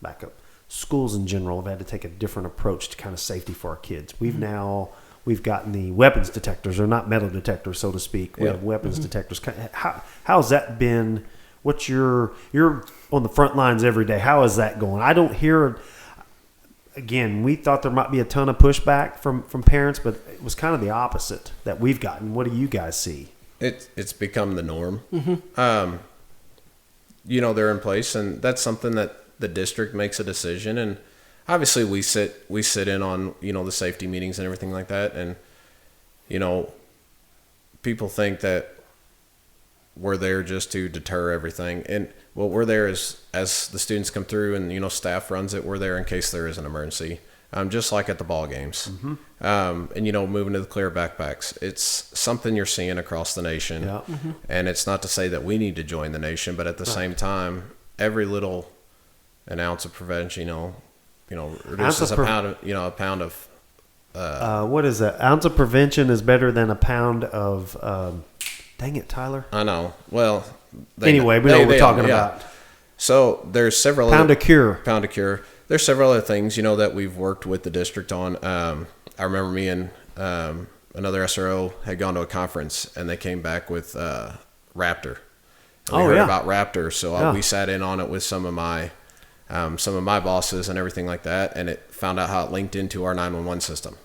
back up. Schools in general have had to take a different approach to kind of safety for our kids. We've gotten the weapons detectors. They're not metal detectors, so to speak. We have weapons detectors. How's that been? What's you're on the front lines every day. How is that going? I don't hear. Again, we thought there might be a ton of pushback from parents, but it was kind of the opposite that we've gotten. What do you guys see?
it's become the norm. They're in place, and that's something that the district makes a decision, and obviously we sit in on the safety meetings and everything like that, and people think that we're there just to deter everything, and we're there as the students come through, and staff runs it. We're there in case there is an emergency, just like at the ball games. And moving to the clear backpacks, it's something you're seeing across the nation. And it's not to say that we need to join the nation, but at the same time, every little an ounce of prevention, reduces a pound of
what is that? Ounce of prevention is better than a pound of. Dang it, Tyler.
I know. Well,
anyway, we know what we're talking about.
So there's several
Pound of cure.
There's several other things that we've worked with the district on. I remember me and another SRO had gone to a conference, and they came back with Raptor. And we heard about Raptor, so we sat in on it with some of my bosses and everything like that, and it found out how it linked into our 911 system.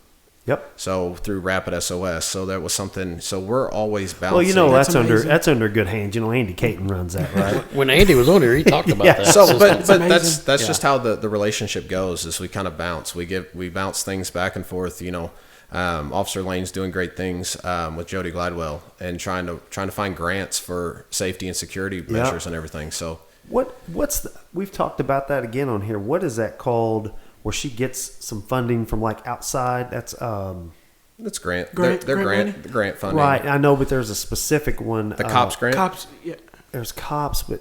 Yep.
So through Rapid SOS, so that was something. So we're always balancing.
Well,
That's
that's under good hands. Andy Caton runs that, right?
When Andy was on here, he talked about that.
So, but
amazing.
that's just how the relationship goes. Is we kind of bounce. We bounce things back and forth. Officer Lane's doing great things with Jody Glidewell and trying to find grants for safety and security measures and everything. So
we've talked about that again on here. What is that called? Where she gets some funding from outside? That's
grant.
Grant
They're
money?
grant funding.
right. I know, but there's a specific one.
The COPS grant.
Cops, yeah.
There's COPS, but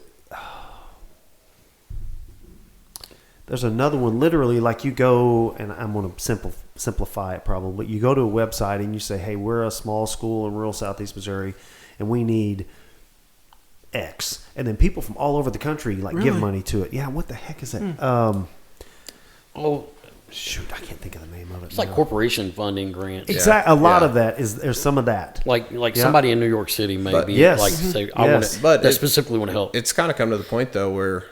there's another one. Literally, you go, and I'm going to simplify it probably. You go to a website and you say, "Hey, we're a small school in rural Southeast Missouri, and we need X," and then people from all over the country give
Really?
money to it. Yeah, what the heck is that?
Oh,
Shoot, I can't think of the name of it.
it's like corporation funding grants.
Exactly. A lot
Yeah.
of that there's some of that.
Like somebody in New York City maybe
Yes.
say
Mhm.
I want
Yes.
to,
But
that specifically want to help.
It's kind of come to the point though where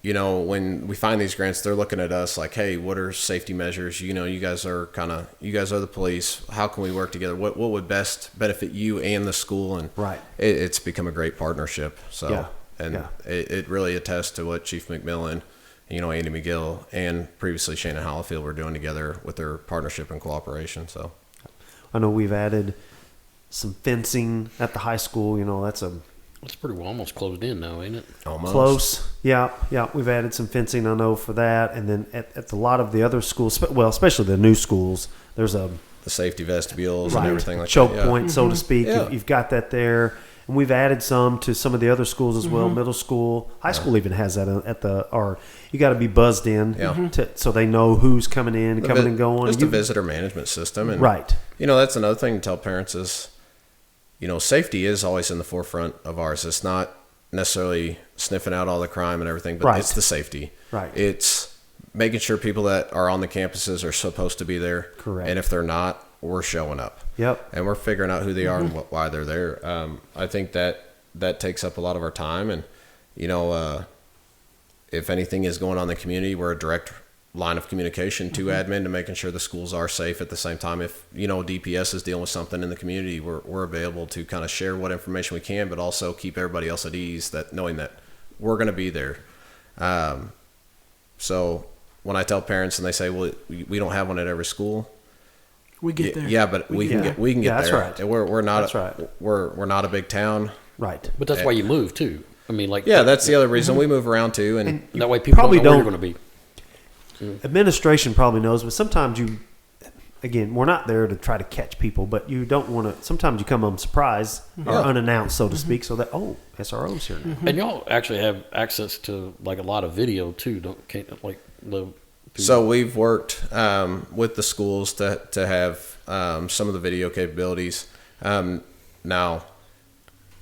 when we find these grants, they're looking at us like, hey, what are safety measures? You guys are the police. How can we work together? What would best benefit you and the school? And
Right.
it's become a great partnership. So,
Yeah.
and
Yeah.
it really attests to what Chief McMillan, Andy McGill, and previously Shannon Hollifield were doing together with their partnership and cooperation. So,
I know we've added some fencing at the high school. That's
It's pretty well almost closed in now, ain't it?
almost
close. Yeah. We've added some fencing, I know, for that. And then at a lot of the other schools, well, especially the new schools, there's a
the safety vestibules and everything like
choke
that. Yeah.
point, so to speak.
Yeah.
You've got that there. And we've added some to some of the other schools as well. Middle school, high school even has that or you got to be buzzed in so they know who's coming in, coming and going.
Just a visitor management system. And,
Right.
That's another thing to tell parents is, safety is always in the forefront of ours. It's not necessarily sniffing out all the crime and everything, but
Right.
it's the safety.
Right.
It's making sure people that are on the campuses are supposed to be there.
Correct.
And if they're not, we're showing up.
Yep.
And we're figuring out who they are and why they're there. I think that takes up a lot of our time. And, if anything is going on in the community, we're a direct line of communication to admin to making sure the schools are safe. At the same time, if DPS is dealing with something in the community, we're available to kind of share what information we can, but also keep everybody else at ease, that knowing that we're going to be there. So when I tell parents and they say, well, we don't have one at every school,
We get there.
yeah, but we can get
that's
there.
right.
And we're not
That's right.
we're not a big town.
Right.
But that's why you move too. I mean, like
That's the other reason we move around too. And
that way people
probably
don't know where
don't-
you're going to be.
Administration probably knows, but sometimes again, we're not there to try to catch people, but you don't want to. Sometimes you come on surprise or unannounced, so to speak, so that SRO's here now.
And y'all actually have access to like a lot of video too, can't like the.
so we've worked with the schools to have some of the video capabilities. Now,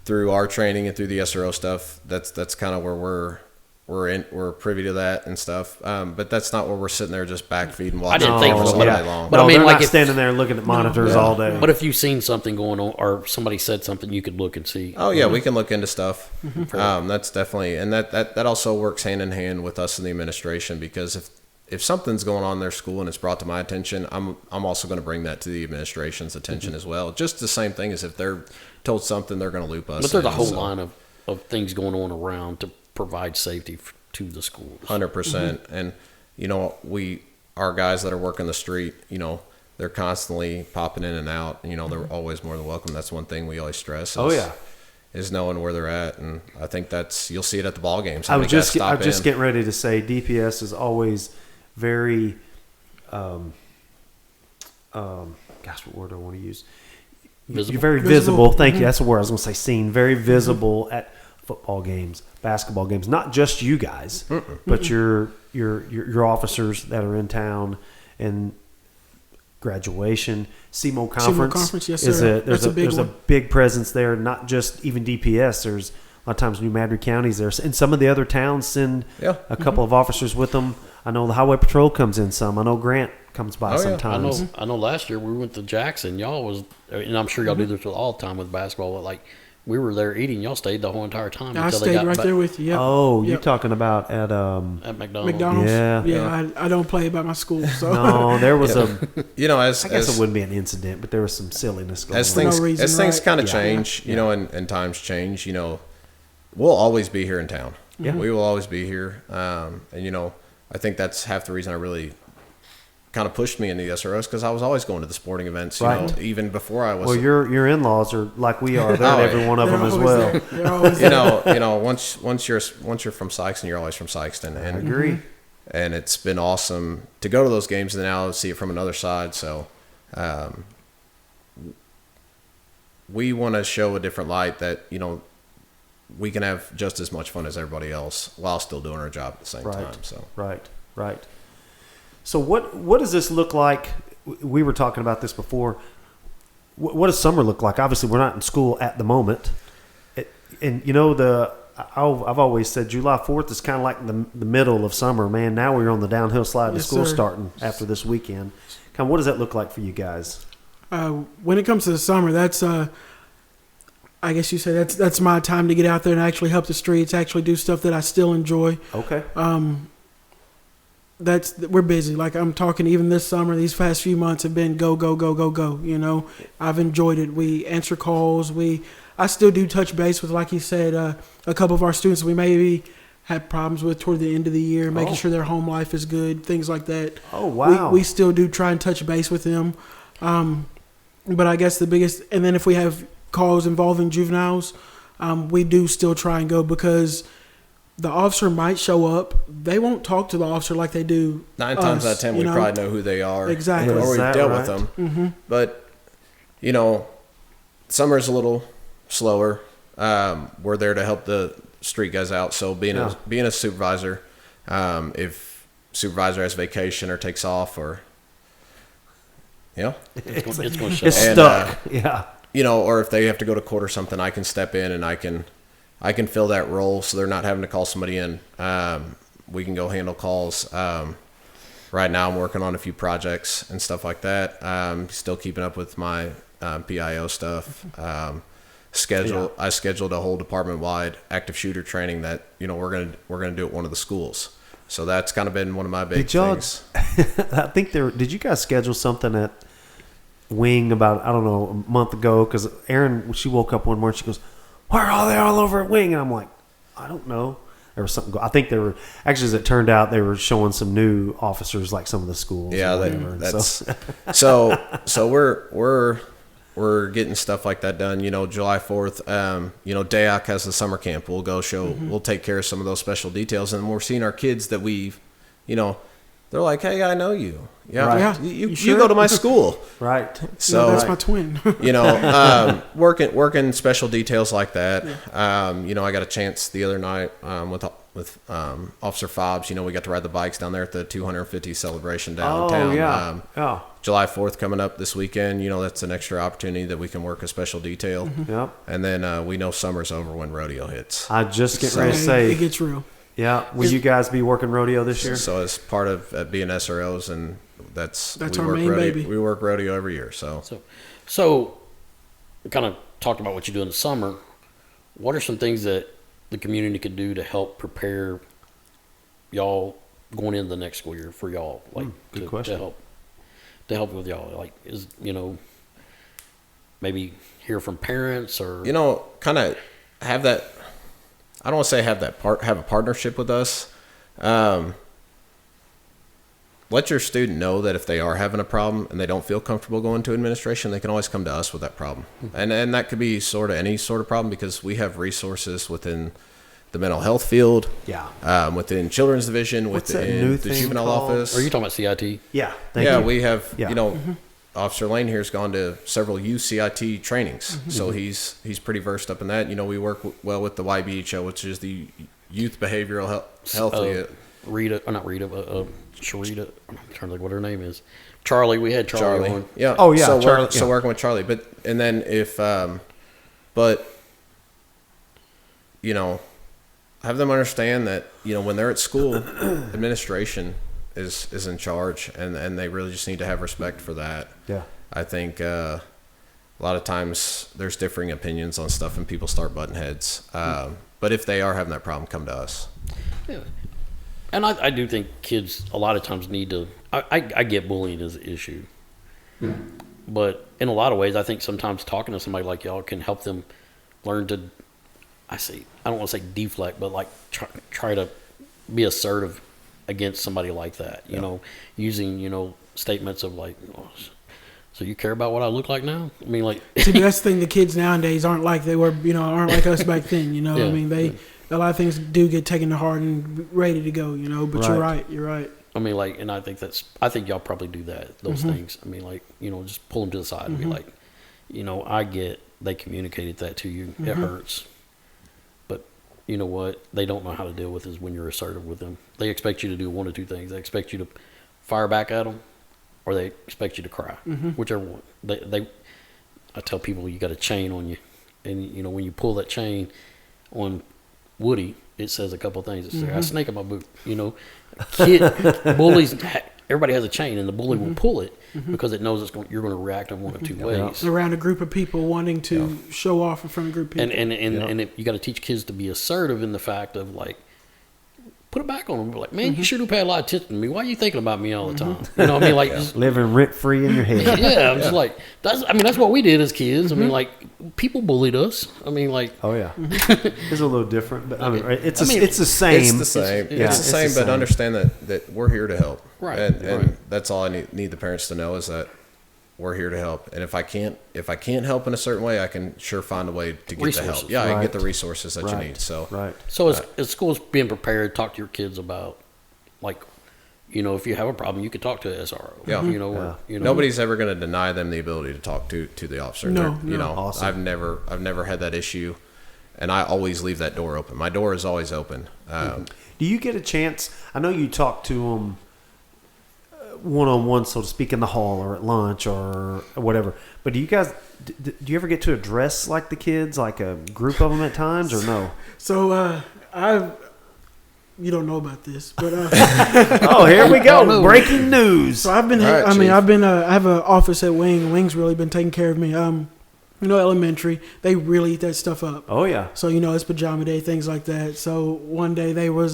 through our training and through the SRO stuff, that's kind of where we're privy to that and stuff. But that's not where we're sitting there just backfeeding watching.
didn't think
all
so,
day long.
But
no,
I mean,
they're
like
not
if-
standing there looking at monitors all day.
But if you've seen something going on or somebody said something, you could look and see.
Oh yeah, we can look into stuff. That's definitely, and that also works hand in hand with us in the administration, because if something's going on in their school and it's brought to my attention, I'm also going to bring that to the administration's attention as well. Just the same thing as if they're told something, they're going to loop us.
But there's a
in,
whole
so.
line of things going on around to provide safety to the schools.
100%. And our guys that are working the street, they're constantly popping in and out. They're always more than welcome. That's one thing we always stress. Is knowing where they're at, and I think you'll see it at the ball games.
I was just getting ready to say DPS is always very, gosh, what word do I want to use?
Visible.
You're very visible. Thank you. That's the word I was going to say. Seen, very visible at football games, basketball games. Not just you guys, but your officers that are in town, and graduation, CMO conference.
Yes,
is
sir.
there's a big presence there. Not just even DPS. There's a lot of times New Madrid counties there, and some of the other towns send a couple of officers with them. I know the Highway Patrol comes in some. I know Grant comes by sometimes.
I know. Last year we went to Jackson. Y'all was, and I'm sure y'all do this all the time with basketball. But like we were there eating. Y'all stayed the whole entire time.
I
until
stayed
they got
right
back
there with you. Yep.
Oh, you're
Yep.
talking about at
at McDonald's.
McDonald's.
Yeah.
I don't play by my school, so
no, there was
I guess
it wouldn't be an incident, but there was some silliness going
as
on.
things
no reason,
as things
right?
kind of change, and times change. We'll always be here in town.
Yeah.
We will always be here. And I think that's half the reason I really kind of pushed me into the SROs, because I was always going to the sporting events.
Right.
Even before I was.
Well, your in-laws are like we are. They're at every one of
They're
them as
always
well.
there. They're always there.
once you're from Sikeston, you're always from Sikeston. And
I agree.
And it's been awesome to go to those games and now see it from another side. So, we want to show a different light that, we can have just as much fun as everybody else while still doing our job at the same time. So,
Right. So what does this look like? We were talking about this before. What does summer look like? Obviously, we're not in school at the moment. And I've always said July 4th is kind of like the middle of summer, man. Now we're on the downhill slide to
Yes,
school
sir.
starting after this weekend. Kind of what does that look like for you guys?
When it comes to the summer, that's I guess you said that's my time to get out there and actually help the streets, actually do stuff that I still enjoy.
Okay.
We're busy. Like I'm talking, even this summer, these past few months have been go, go, go, go, go. You know, I've enjoyed it. We answer calls. I still do touch base with, like you said, a couple of our students we maybe had problems with toward the end of the year, making sure their home life is good, things like that.
Oh, wow.
We still do try and touch base with them. But I guess the biggest, and then if we have calls involving juveniles, we do still try and go, because the officer might show up. They won't talk to the officer like they do
9 times out of 10, we probably know who they are.
Exactly.
Or we've dealt with
right?
them.
Mm-hmm.
But, you know, summer's a little slower. We're there to help the street guys out. So being a supervisor, if supervisor has vacation or takes off, or, you know.
It's going to show.
It's
And,
stuck. Yeah.
You know, or if they have to go to court or something, I can step in and I can fill that role, so they're not having to call somebody in. We can go handle calls. Right now I'm working on a few projects and stuff like that. Still keeping up with my PIO stuff. I scheduled a whole department-wide active shooter training that, you know, we're gonna do at one of the schools. So that's kind of been one of my big things.
I think did you guys schedule something at Wing about, I don't know, a month ago? Because Erin, she woke up one morning, she goes, "Why are they all over at Wing?" And I'm like, I don't know. There was something. I think they were actually, as it turned out, they were showing some new officers, like some of the schools.
Yeah,
or whatever.
that's so we're getting stuff like that done. You know, July 4th. You know, DAOC has the summer camp. We'll go show. We'll take care of some of those special details, and we're seeing our kids that we've, you know, they're like, "Hey, I know you. Yeah,
Right.
Yeah.
you
sure?
go to my school."
Right.
So
No, that's my twin.
you know, working special details like that. You know, I got a chance the other night with Officer Fobbs. You know, we got to ride the bikes down there at the 250 celebration downtown.
Oh, yeah.
July 4th coming up this weekend. You know, that's an extra opportunity that we can work a special detail.
Yep.
And then we know summer's over when rodeo hits.
I just get ready to say,
It gets real.
yeah. Will you guys be working rodeo this year?
So as part of being SROs, and that's
our
we work
main
rodeo,
baby.
We work rodeo every year. So
So we kind of talked about what you do in the summer. What are some things that the community could do to help prepare y'all going into the next school year for y'all? Like
good question.
To help with y'all, like, is, you know, maybe hear from parents, or,
you know, kind of have that. I don't want to say have a partnership with us. Let your student know that if they are having a problem and they don't feel comfortable going to administration, they can always come to us with that problem. And that could be sort of any sort of problem, because we have resources within the mental health field, within children's division,
What's that
within
new
the
thing
juvenile
called?
office.
are you talking about CIT?
Yeah.
We have,
Yeah.
you know, Officer Lane here has gone to several youth CIT trainings, so he's pretty versed up in that. You know, we work well with the YBHO, which is the Youth Behavioral Health.
Rita, or not Rita, Sharita, I'm trying to think what her name is. Charlie, we had Charlie on.
Yeah.
Oh, yeah,
So,
Charlie,
so
yeah.
working with Charlie, and then if, but, you know, have them understand that, you know, when they're at school, administration is in charge, and they really just need to have respect for that.
Yeah.
I think a lot of times there's differing opinions on stuff, and people start butting heads. But if they are having that problem, come to us.
Yeah. And I do think kids a lot of times need to. I get bullying as an issue, but in a lot of ways, I think sometimes talking to somebody like y'all can help them learn to. I don't want to say deflect, but like try to be assertive against somebody like that. You know, using statements of like, oh, so you care about what I look like now? I mean, like.
See, that's the thing. The kids nowadays aren't like they were. Aren't like us back then.
Yeah.
I mean, a lot of things do get taken to heart and ready to go. But
Right.
you're right.
I mean, like, and I think y'all probably do those things. I mean, like, just pull them to the side and be like, I get they communicated that to you. It hurts. But you know what? They don't know how to deal with is when you're assertive with them. They expect you to do one of two things. They expect you to fire back at them, or they expect you to cry. Whichever one. I tell people you got a chain on you. And, when you pull that chain on Woody, it says a couple of things. It says, "I got a snake in my boot." Bullies everybody has a chain, and the bully will pull it because it knows you're going to react in one of two ways.
Around a group of people wanting to show off in front of a group of people.
And you got to teach kids to be assertive in the fact of like, put it back on them. Like, man, you sure do pay a lot of attention to me. Why are you thinking about me all the time? You know what I mean? Like, just,
living rent free in your head.
yeah, I'm just like, that's what we did as kids. I mean, like, people bullied us. I mean, like,
Oh yeah, it's a little different, but I mean, it's the same.
It's the same.
Yeah,
It's the same, but understand that we're here to help.
Right,
And that's all I need the parents to know is that we're here to help. And if I can't help in a certain way, I can sure find a way to get the help.
Resources.
Yeah, I can
Right.
get the resources that you
Right.
need. So
Right.
so as schools being prepared, talk to your kids about, like, you know, if you have a problem, you could talk to SRO.
Yeah.
You know, or, you know,
nobody's ever going to deny them the ability to talk to the officer.
No,
You
no.
know,
Awesome.
I've never had that issue, and I always leave that door open. My door is always open.
Do you get a chance? I know you talk to them one-on-one, so to speak, in the hall or at lunch or whatever. But do you guys? Do you ever get to address like the kids, like a group of them at times, or no?
So you don't know about this, but
Oh, here we go! Breaking news.
so I've been.
All right,
I mean,
Chief.
I've been. I have an office at Wing. Wing's really been taking care of me. You know, elementary, they really eat that stuff up.
Oh yeah.
So you know, it's pajama day, things like that. So one day they was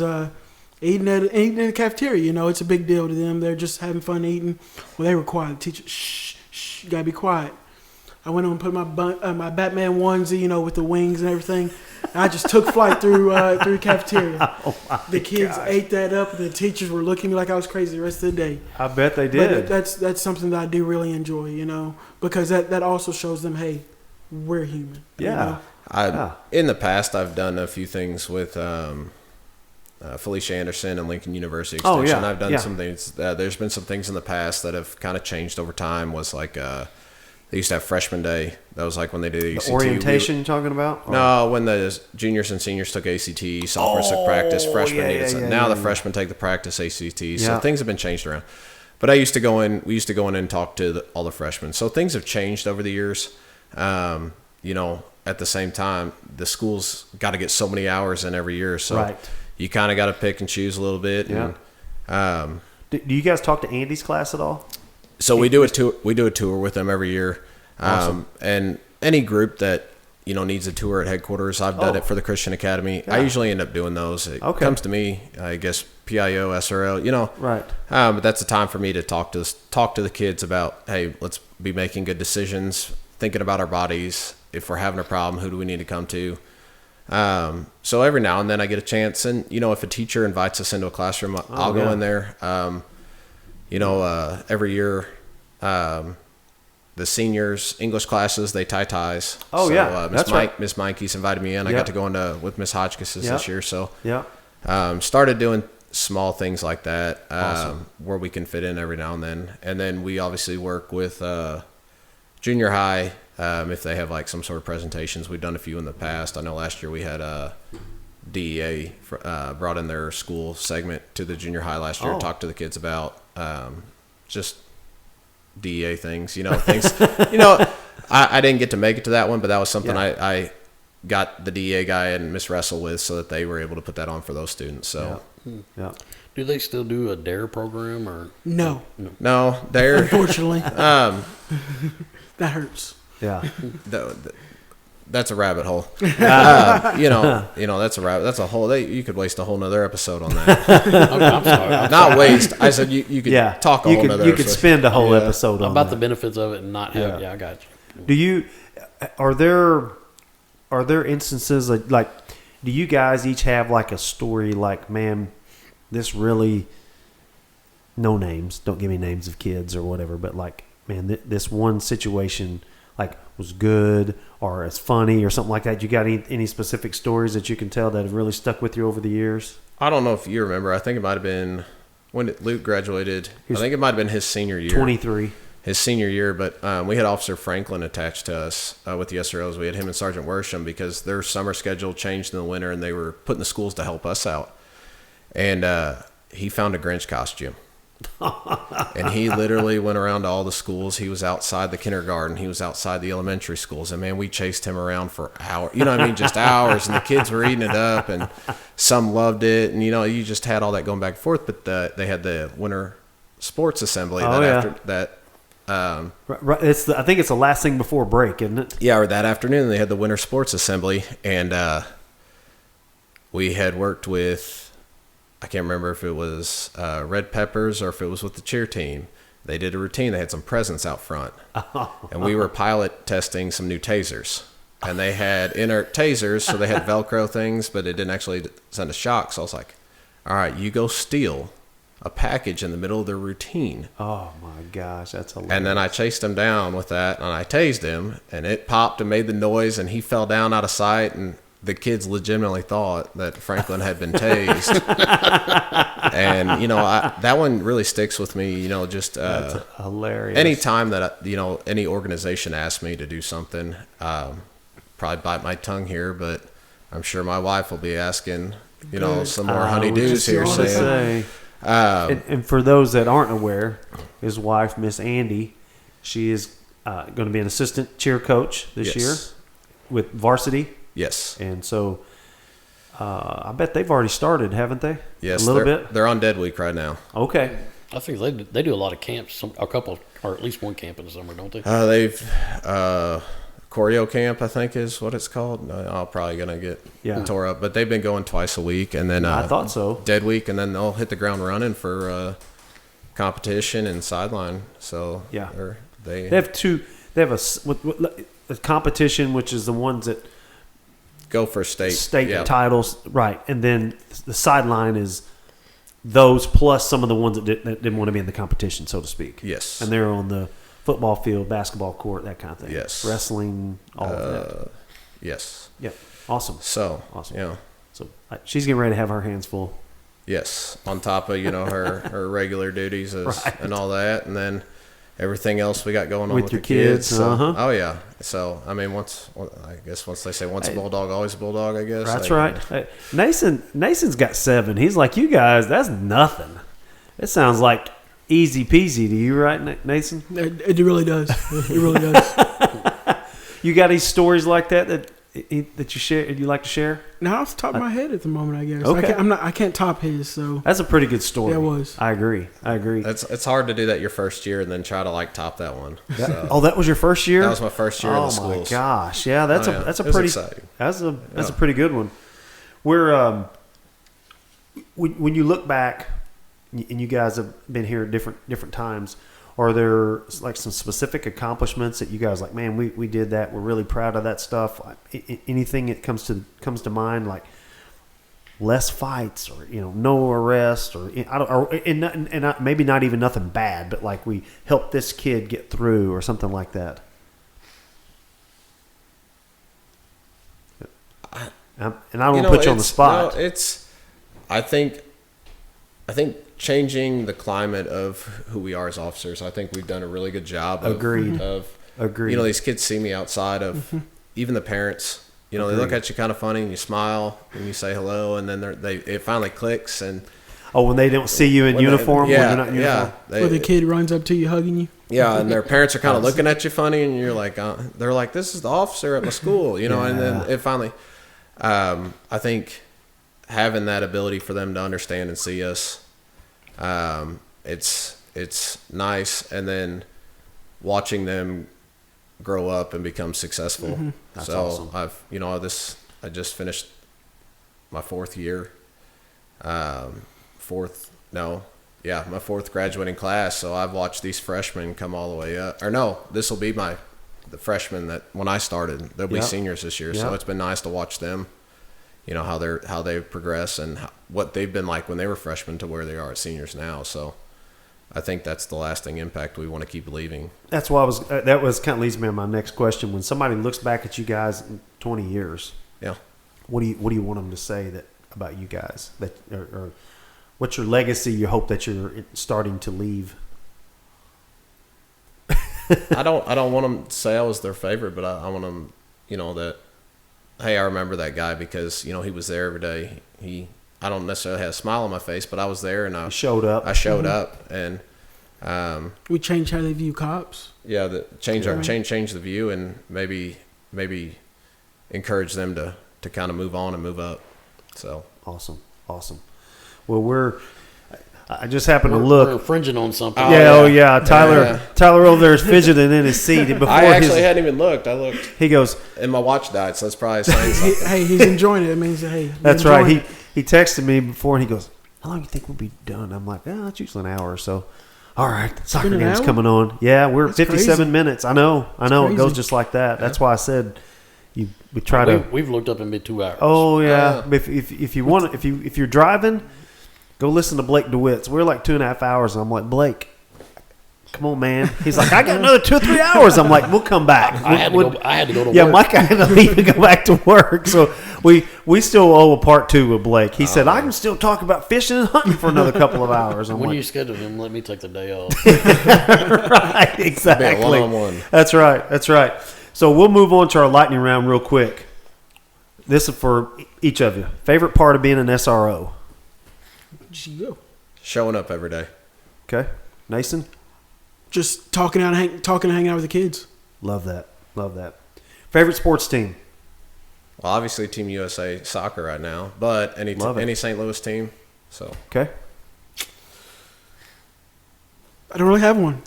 eating in the cafeteria. You know, it's a big deal to them. They're just having fun eating. Well, they were quiet. The teacher, shh, you gotta be quiet. I went on and put my Batman onesie, you know, with the wings and everything. I just took flight through the cafeteria. The kids ate that up, and the teachers were looking at me like I was crazy the rest of the day.
I bet they
But
did.
that's something that I do really enjoy, you know, because that also shows them, hey, we're human. you
Yeah.
know?
In the past, I've done a few things with Felicia Anderson and Lincoln University
Oh,
Extension.
yeah,
I've done
yeah.
some things. There's been some things in the past that have kind of changed over time. Was like they used to have freshman day. That was like when they did the ACT.
Orientation you're talking about? Or-
No, when the juniors and seniors took ACT, sophomores took practice, freshmen
yeah,
needed some.
yeah,
Now
yeah,
the freshmen take the practice ACT.
Yeah.
So things have been changed around. But we used to go in and talk to all the freshmen. So things have changed over the years. You know, at the same time, the school's got to get so many hours in every year. So
Right.
you kind of got to pick and choose a little bit.
Yeah.
And,
Do you guys talk to Andy's class at all?
so we do a tour. We do a tour with them every year.
Awesome.
And any group that needs a tour at headquarters, I've done
Oh.
it for the Christian Academy.
Yeah.
I usually end up doing those. It
Okay.
comes to me, I guess PIO, SRL.
Right.
But that's the time for me to talk to the kids about, hey, let's be making good decisions, thinking about our bodies. If we're having a problem, who do we need to come to? So every now and then I get a chance, and if a teacher invites us into a classroom, I'll go
yeah.
in there. Every year, the seniors English classes, they tie ties.
Oh,
so,
yeah, that's right.
Miss Mikey's invited me in. I
Yep.
got to go into with Miss Hotchkiss's
Yep.
this year. So
Yeah.
started doing small things like that
Awesome.
where we can fit in every now and then. And then we obviously work with junior high if they have like some sort of presentations. We've done a few in the past. I know last year we had DEA brought in their school segment to the junior high last year,
Oh.
talked to the kids about just DEA things, things. I didn't get to make it to that one, but that was something
Yeah.
I got the DEA guy and Miss Russell with, so that they were able to put that on for those students. So
Yeah.
do they still do a DARE program or?
No,
no, they're
unfortunately,
um,
that hurts.
Yeah.
that's a rabbit hole. That's a rabbit. That's a whole. You could waste a whole nother episode on that.
I'm sorry.
Not waste. I said you could
Yeah.
talk a
you
whole
could,
nother
you could
episode.
spend a whole
Yeah.
episode on
About the
that.
benefits of it and not have.
Yeah.
Yeah, I got you.
Do you? Are there instances like? Do you guys each have like a story? Like, man, this really. No names. Don't give me names of kids or whatever. But like, man, this one situation like was good or it's funny or something like that. You got any specific stories that you can tell that have really stuck with you over the years?
I don't know if you remember. I think it might have been when Luke graduated. I think it might have been his senior year.
23.
His senior year, but we had Officer Franklin attached to us with the SROs. We had him and Sergeant Worsham because their summer schedule changed in the winter, and they were putting the schools to help us out. And he found a Grinch costume. And he literally went around to all the schools. He was outside the kindergarten. He was outside the elementary schools. And, man, we chased him around for hours. You know what I mean? Just hours. And the kids were eating it up, and some loved it. And, you just had all that going back and forth. But they had the winter sports assembly.
Oh, yeah.
After that.
Right, I think it's the last thing before break, isn't it?
Yeah, or that afternoon they had the winter sports assembly, and we had worked with, I can't remember if it was Red Peppers or if it was with the cheer team. They did a routine. They had some presents out front, and we were pilot testing some new tasers. And they had inert tasers, so they had Velcro things, but it didn't actually send a shock. So I was like, all right, you go steal a package in the middle of their routine.
Oh, my gosh, that's hilarious.
And then I chased him down with that, and I tased him, and it popped and made the noise, and he fell down out of sight, and the kids legitimately thought that Franklin had been tased. And, you know, that one really sticks with me, you know, just
that's hilarious.
any time that, you know, any organization asks me to do something, probably bite my tongue here, but I'm sure my wife will be asking, you know, some more honeydews here soon.
And for those that aren't aware, his wife, Miss Andy, she is going to be an assistant cheer coach this year with varsity.
Yes.
And so I bet they've already started, haven't they?
Yes.
A little bit?
They're on Dead Week right now.
Okay.
I think they do a lot of camps, a couple, or at least one camp in the summer, don't they?
They've choreo camp, I think is what it's called. I'm probably going to get tore up, but they've been going twice a week, and then
I thought so.
Dead Week, and then they'll hit the ground running for competition and sideline. So
yeah,
they
have two. They have a competition, which is the ones that
go for state
titles, right? And then the sideline is those plus some of the ones that didn't want to be in the competition, so to speak.
Yes,
and they're on the football field, basketball court, that kind of thing.
Yes,
wrestling, all of that.
Yes.
Yep. Awesome.
So
awesome.
Yeah.
So she's getting ready to have her hands full.
Yes, on top of her regular duties
right.
and all that, and then everything else we got going on with
your
the kids.
So,
Oh yeah. So I mean, once they say once a bulldog, always a bulldog. I guess
that's right. Hey, Nason's got 7. He's like, you guys, that's nothing. It sounds like easy peasy to you, right, Nason?
It really does. It really does.
You got any stories like that you share? You like to share?
Now off the top of my head at the moment, I guess.
Okay.
I can't top his. So
that's a pretty good story.
Yeah, it was.
I agree.
It's hard to do that your first year and then try to top that one. So.
Oh, that was your first year?
That was my first year in the schools.
Oh my gosh! Yeah, that's a pretty
exciting.
That's a pretty good one. We're when you look back, and you guys have been here at different times. Are there like some specific accomplishments that you guys like? Man, we did that. We're really proud of that stuff. Anything that comes to mind, like less fights, or no arrest, or maybe not even nothing bad, but like we helped this kid get through, or something like that. And I don't want to put you on the spot.
No, I think changing the climate of who we are as officers, I think we've done a really good job.
Agreed.
These kids see me outside of even the parents. They look at you kind of funny and you smile and you say hello, and then it finally clicks. And
when they don't see you in uniform, when you're not in uniform,
or the kid runs up to you hugging you.
Yeah, and their parents are kind of looking at you funny, and you're like, they're like, this is the officer at my school, and then it finally, I think having that ability for them to understand and see us, it's nice, and then watching them grow up and become successful.
Mm-hmm. That's
so
awesome.
I just finished my 4th year, my 4th graduating class. So I've watched these freshmen come all the way up. Or no, this will be the freshmen that when I started, they'll be seniors this year. So it's been nice to watch them, how they progress and what they've been like when they were freshmen to where they are as seniors now. So I think that's the lasting impact we want to keep leaving.
That's why that was kind of leads me to my next question. When somebody looks back at you guys in 20 years, what do you want them to say about you guys, or what's your legacy you hope that you're starting to leave?
I don't want them to say I was their favorite, but I want them, that, hey, I remember that guy because, he was there every day. I don't necessarily have a smile on my face, but I was there and I
showed up.
I showed up, and
we changed how they view cops.
Yeah, change the view, and maybe encourage them to kind of move on and move up. So
awesome. Well, I just happened to
We're
look.
infringing on something.
Yeah, Tyler over there is fidgeting in his seat. And before
I actually hadn't even looked. I looked.
he goes,
And my watch died, so that's probably saying something.
Hey, he's enjoying it. It means, hey,
that's
you're
right.
enjoying
He texted me before, and he goes, how long do you think we'll be done? I'm like, it's usually an hour or so. All right, soccer
been an
game's
hour?
coming on. Yeah, we're at
That's
57
crazy.
minutes. I know. It
crazy.
goes just like that. That's why I said we try to.
We've looked up in mid 2 hours.
Oh yeah. If you want, if you're driving, go listen to Blake DeWitt's. We're like 2.5 hours, and I'm like, Blake, come on, man. He's like, I got another 2 or 3 hours. I'm like, we'll come back.
I had to go to
Yeah,
work.
Mike had to leave and go back to work. So we still owe a part 2 with Blake. He said, I can still talk about fishing and hunting for another couple of hours. I'm
When
like,
you schedule him, let me take the day off.
right, exactly.
one-on-one.
That's right. So we'll move on to our lightning round real quick. This is for each of you. Favorite part of being an SRO?
it.
Showing up every day.
Okay. Nason?
Just talking and hanging out with the kids.
Love that. Favorite sports team?
Well, obviously Team USA soccer right now, but
Love it.
any St. Louis team. So
Okay.
I don't really have one.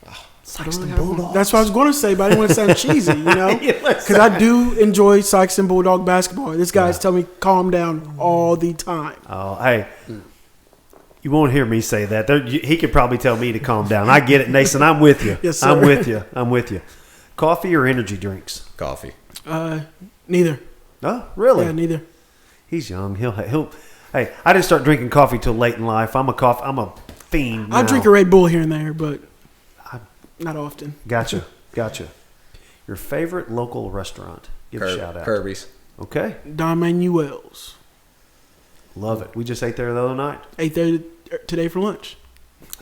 I don't really have one. That's what I was going to say, but I didn't want to sound cheesy, you know? Because I do enjoy Sikeston Bulldog basketball. This guy's telling me calm down all the time.
Oh, hey. You won't hear me say that. He could probably tell me to calm down. I get it, Nason. I'm with you.
Yes, sir.
I'm with you. Coffee or energy drinks?
coffee.
Neither.
Oh, really?
Yeah, neither.
He's young. He'll. Hey, I didn't start drinking coffee till late in life. I'm a fiend.
I
now.
drink a Red Bull here and there, but not often.
Gotcha. Your favorite local restaurant? Give a shout out.
Kirby's.
Okay.
Don Manuel's.
Love it. We just ate there the other night.
Ate there today for lunch.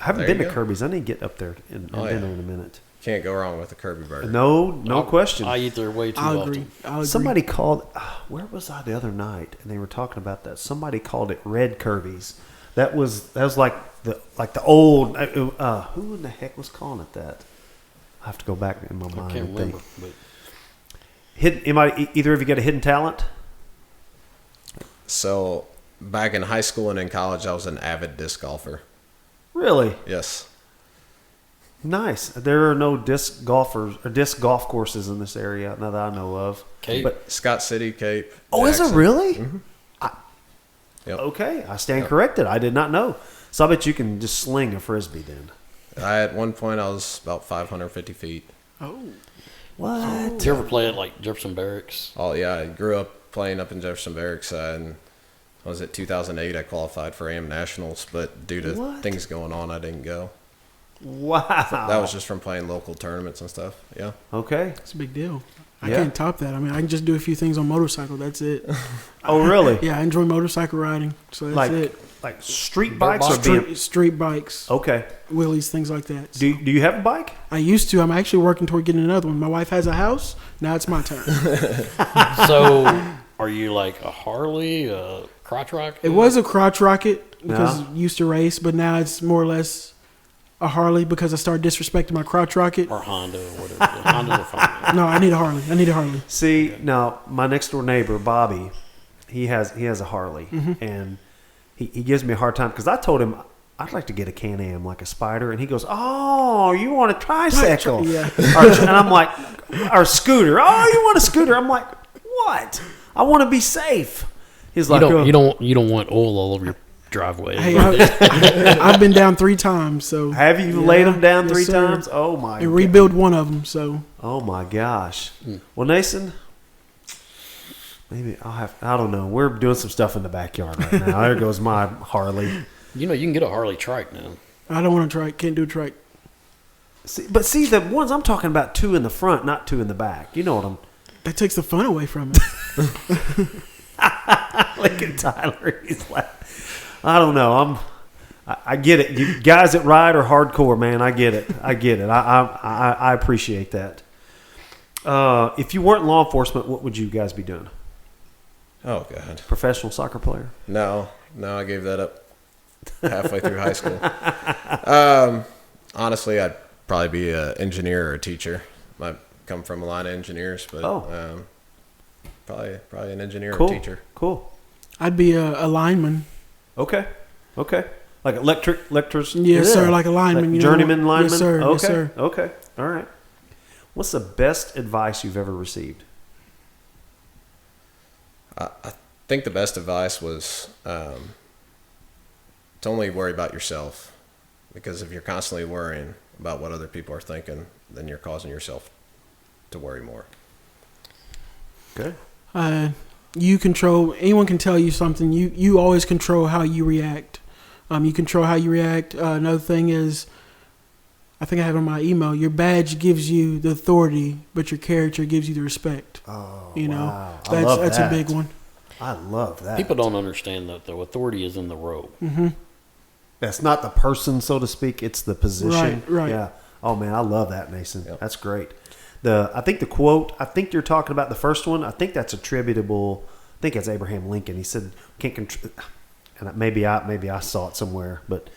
I haven't
There
been
you
to
go.
Kirby's. I need to get up there and
Oh,
dinner
yeah.
in a minute.
Can't go wrong with a Kirby burger.
No question.
I eat there way too
I'll
often.
agree.
Somebody called. Where was I the other night? And they were talking about that. Somebody called it Red Kirby's. That was like the old. Who in the heck was calling it that? I have to go back in my mind.
I can't
and
remember.
think.
But
Either of you got a hidden talent?
So back in high school and in college, I was an avid disc golfer.
Really
Yes.
nice. There are no disc golf courses in this area that I know of.
Cape.
But
Scott City, Cape.
is it
Jackson.
really?
Yep.
Okay, I stand corrected. I did not know. So I bet you can just sling a frisbee then.
At one point, I was about 550 feet.
Oh.
What?
did you ever play at like Jefferson Barracks?
Oh, yeah. I grew up playing up in Jefferson Barracks. And was it 2008? I qualified for AM Nationals, but due to
What?
things going on, I didn't go.
Wow.
That was just from playing local tournaments and stuff. Yeah.
Okay.
It's a big deal. I
Yeah.
can't top that. I mean, I can just do a few things on motorcycle. That's it.
Oh, really?
Yeah, I enjoy motorcycle riding. So that's it.
Like street bikes or
Street bikes,
Okay.
wheelies, things like that.
Do you have a bike?
I used to. I'm actually working toward getting another one. My wife has a house. Now it's my turn.
So, are you like a Harley, a crotch rocket?
It was a crotch rocket because
No.
I used to race, but now it's more or less a Harley because I started disrespecting my crotch rocket.
or Honda or whatever. Hondas are fine.
No, I need a Harley.
See, now my next door neighbor Bobby, he has a Harley, and he gives me a hard time because I told him I'd like to get a Can-Am like a Spider, and he goes, "Oh, you want a tricycle?"
Yeah.
And I'm like, "Or a scooter? Oh, you want a scooter?" I'm like, "What? I want to be safe." He's like,
You don't want oil all over your driveway.
Hey, I've been down 3 times. So
"Have you
Yeah,
laid them down
yes,
3
sir.
times?" Oh my!
and rebuild one of them. So
Oh my gosh. Well, Nason, maybe I don't know. We're doing some stuff in the backyard right now. There goes my Harley.
You know, you can get a Harley trike now.
I don't want to trike. Can't do a trike.
See, the ones I'm talking about, 2 in the front, not 2 in the back. You know what I'm.
That takes the fun away from it.
Look at Tyler. He's like, I don't know. I get it. You guys that ride are hardcore, man. I get it. I appreciate that. If you weren't law enforcement, what would you guys be doing?
Oh, God.
Professional soccer player?
No, I gave that up halfway through high school. Honestly, I'd probably be an engineer or a teacher. I come from a line of engineers, but probably an engineer or a teacher.
Cool.
I'd be a lineman.
Okay. Like electors?
Yes, sir, like a lineman,
Like
you know.
journeyman lineman?
Yes, sir,
Okay.
yes, sir.
Okay. All right. What's the best advice you've ever received?
I think the best advice was to only worry about yourself, because if you're constantly worrying about what other people are thinking, then you're causing yourself to worry more.
Good.
You control. Anyone can tell you something. You always control how you react. You control how you react. Another thing is, I think I have on my email. Your badge gives you the authority, but your character gives you the respect.
Oh,
You know,
wow. I love
that's
that.
a big one.
I love that.
People don't understand that though. Authority is in the robe.
That's not the person, so to speak. It's the position.
Right.
Yeah. Oh man, I love that, Nason.
Yep.
That's great. I think the quote. I think you're talking about the first one. I think that's attributable. I think it's Abraham Lincoln. He said, "Can't control." And maybe I saw it somewhere, but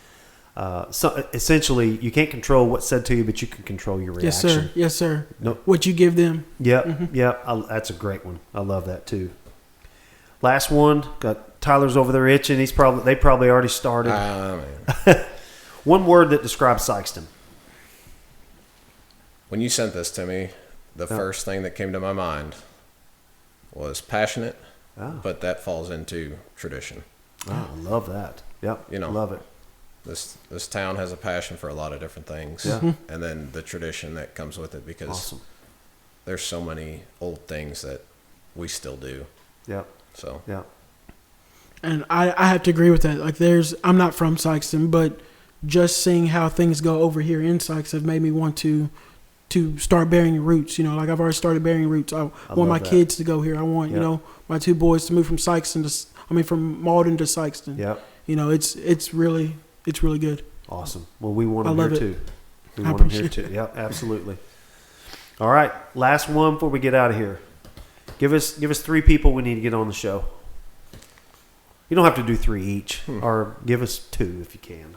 so essentially, you can't control what's said to you, but you can control your reaction.
Yes, sir. Yes, sir.
Nope.
What you give them.
Yep. Yep. That's a great one. I love that too. Last one. Got Tyler's over there itching. They probably already started.
Man.
One word that describes Sikeston.
When you sent this to me, the first thing that came to my mind was passionate, but that falls into tradition.
Oh, I love that. Yep.
You know.
Love it.
This town has a passion for a lot of different things,
Yeah.
and then the tradition that comes with it, because
Awesome.
there's so many old things that we still do.
Yep.
So
Yep.
And I have to agree with that. Like I'm not from Sikeston, but just seeing how things go over here in Sykes have made me want to start bearing roots. You know, like I've already started bearing roots. I want
love
my
that.
kids to go here. I want,
Yep.
my two boys to move from from Malden to Sikeston.
Yep.
You know, it's really good.
Awesome. Well, we want
I
them
love
here
it.
too. We
I
want them here
appreciate
too. Yep. Absolutely. All right. Last one before we get out of here. Give us 3 people we need to get on the show. You don't have to do 3 each, or give us 2 if you can,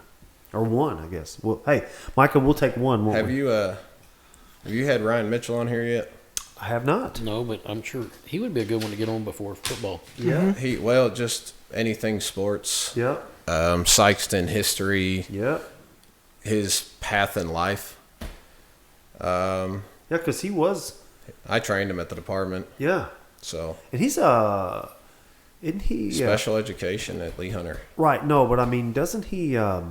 or 1, I guess. Well, hey, Micah, we'll take 1. Won't
have
we?
you had Ryan Mitchell on here yet?
I have not.
No, but I'm sure he would be a good one to get on before football.
Yeah.
Just anything sports,
Yep.
Sikeston history,
Yep.
his path in life.
Yeah, because he was.
I trained him at the department,
Yeah,
so
and he's isn't he
special education at Lee Hunter.
right? No, but I mean, doesn't he? Does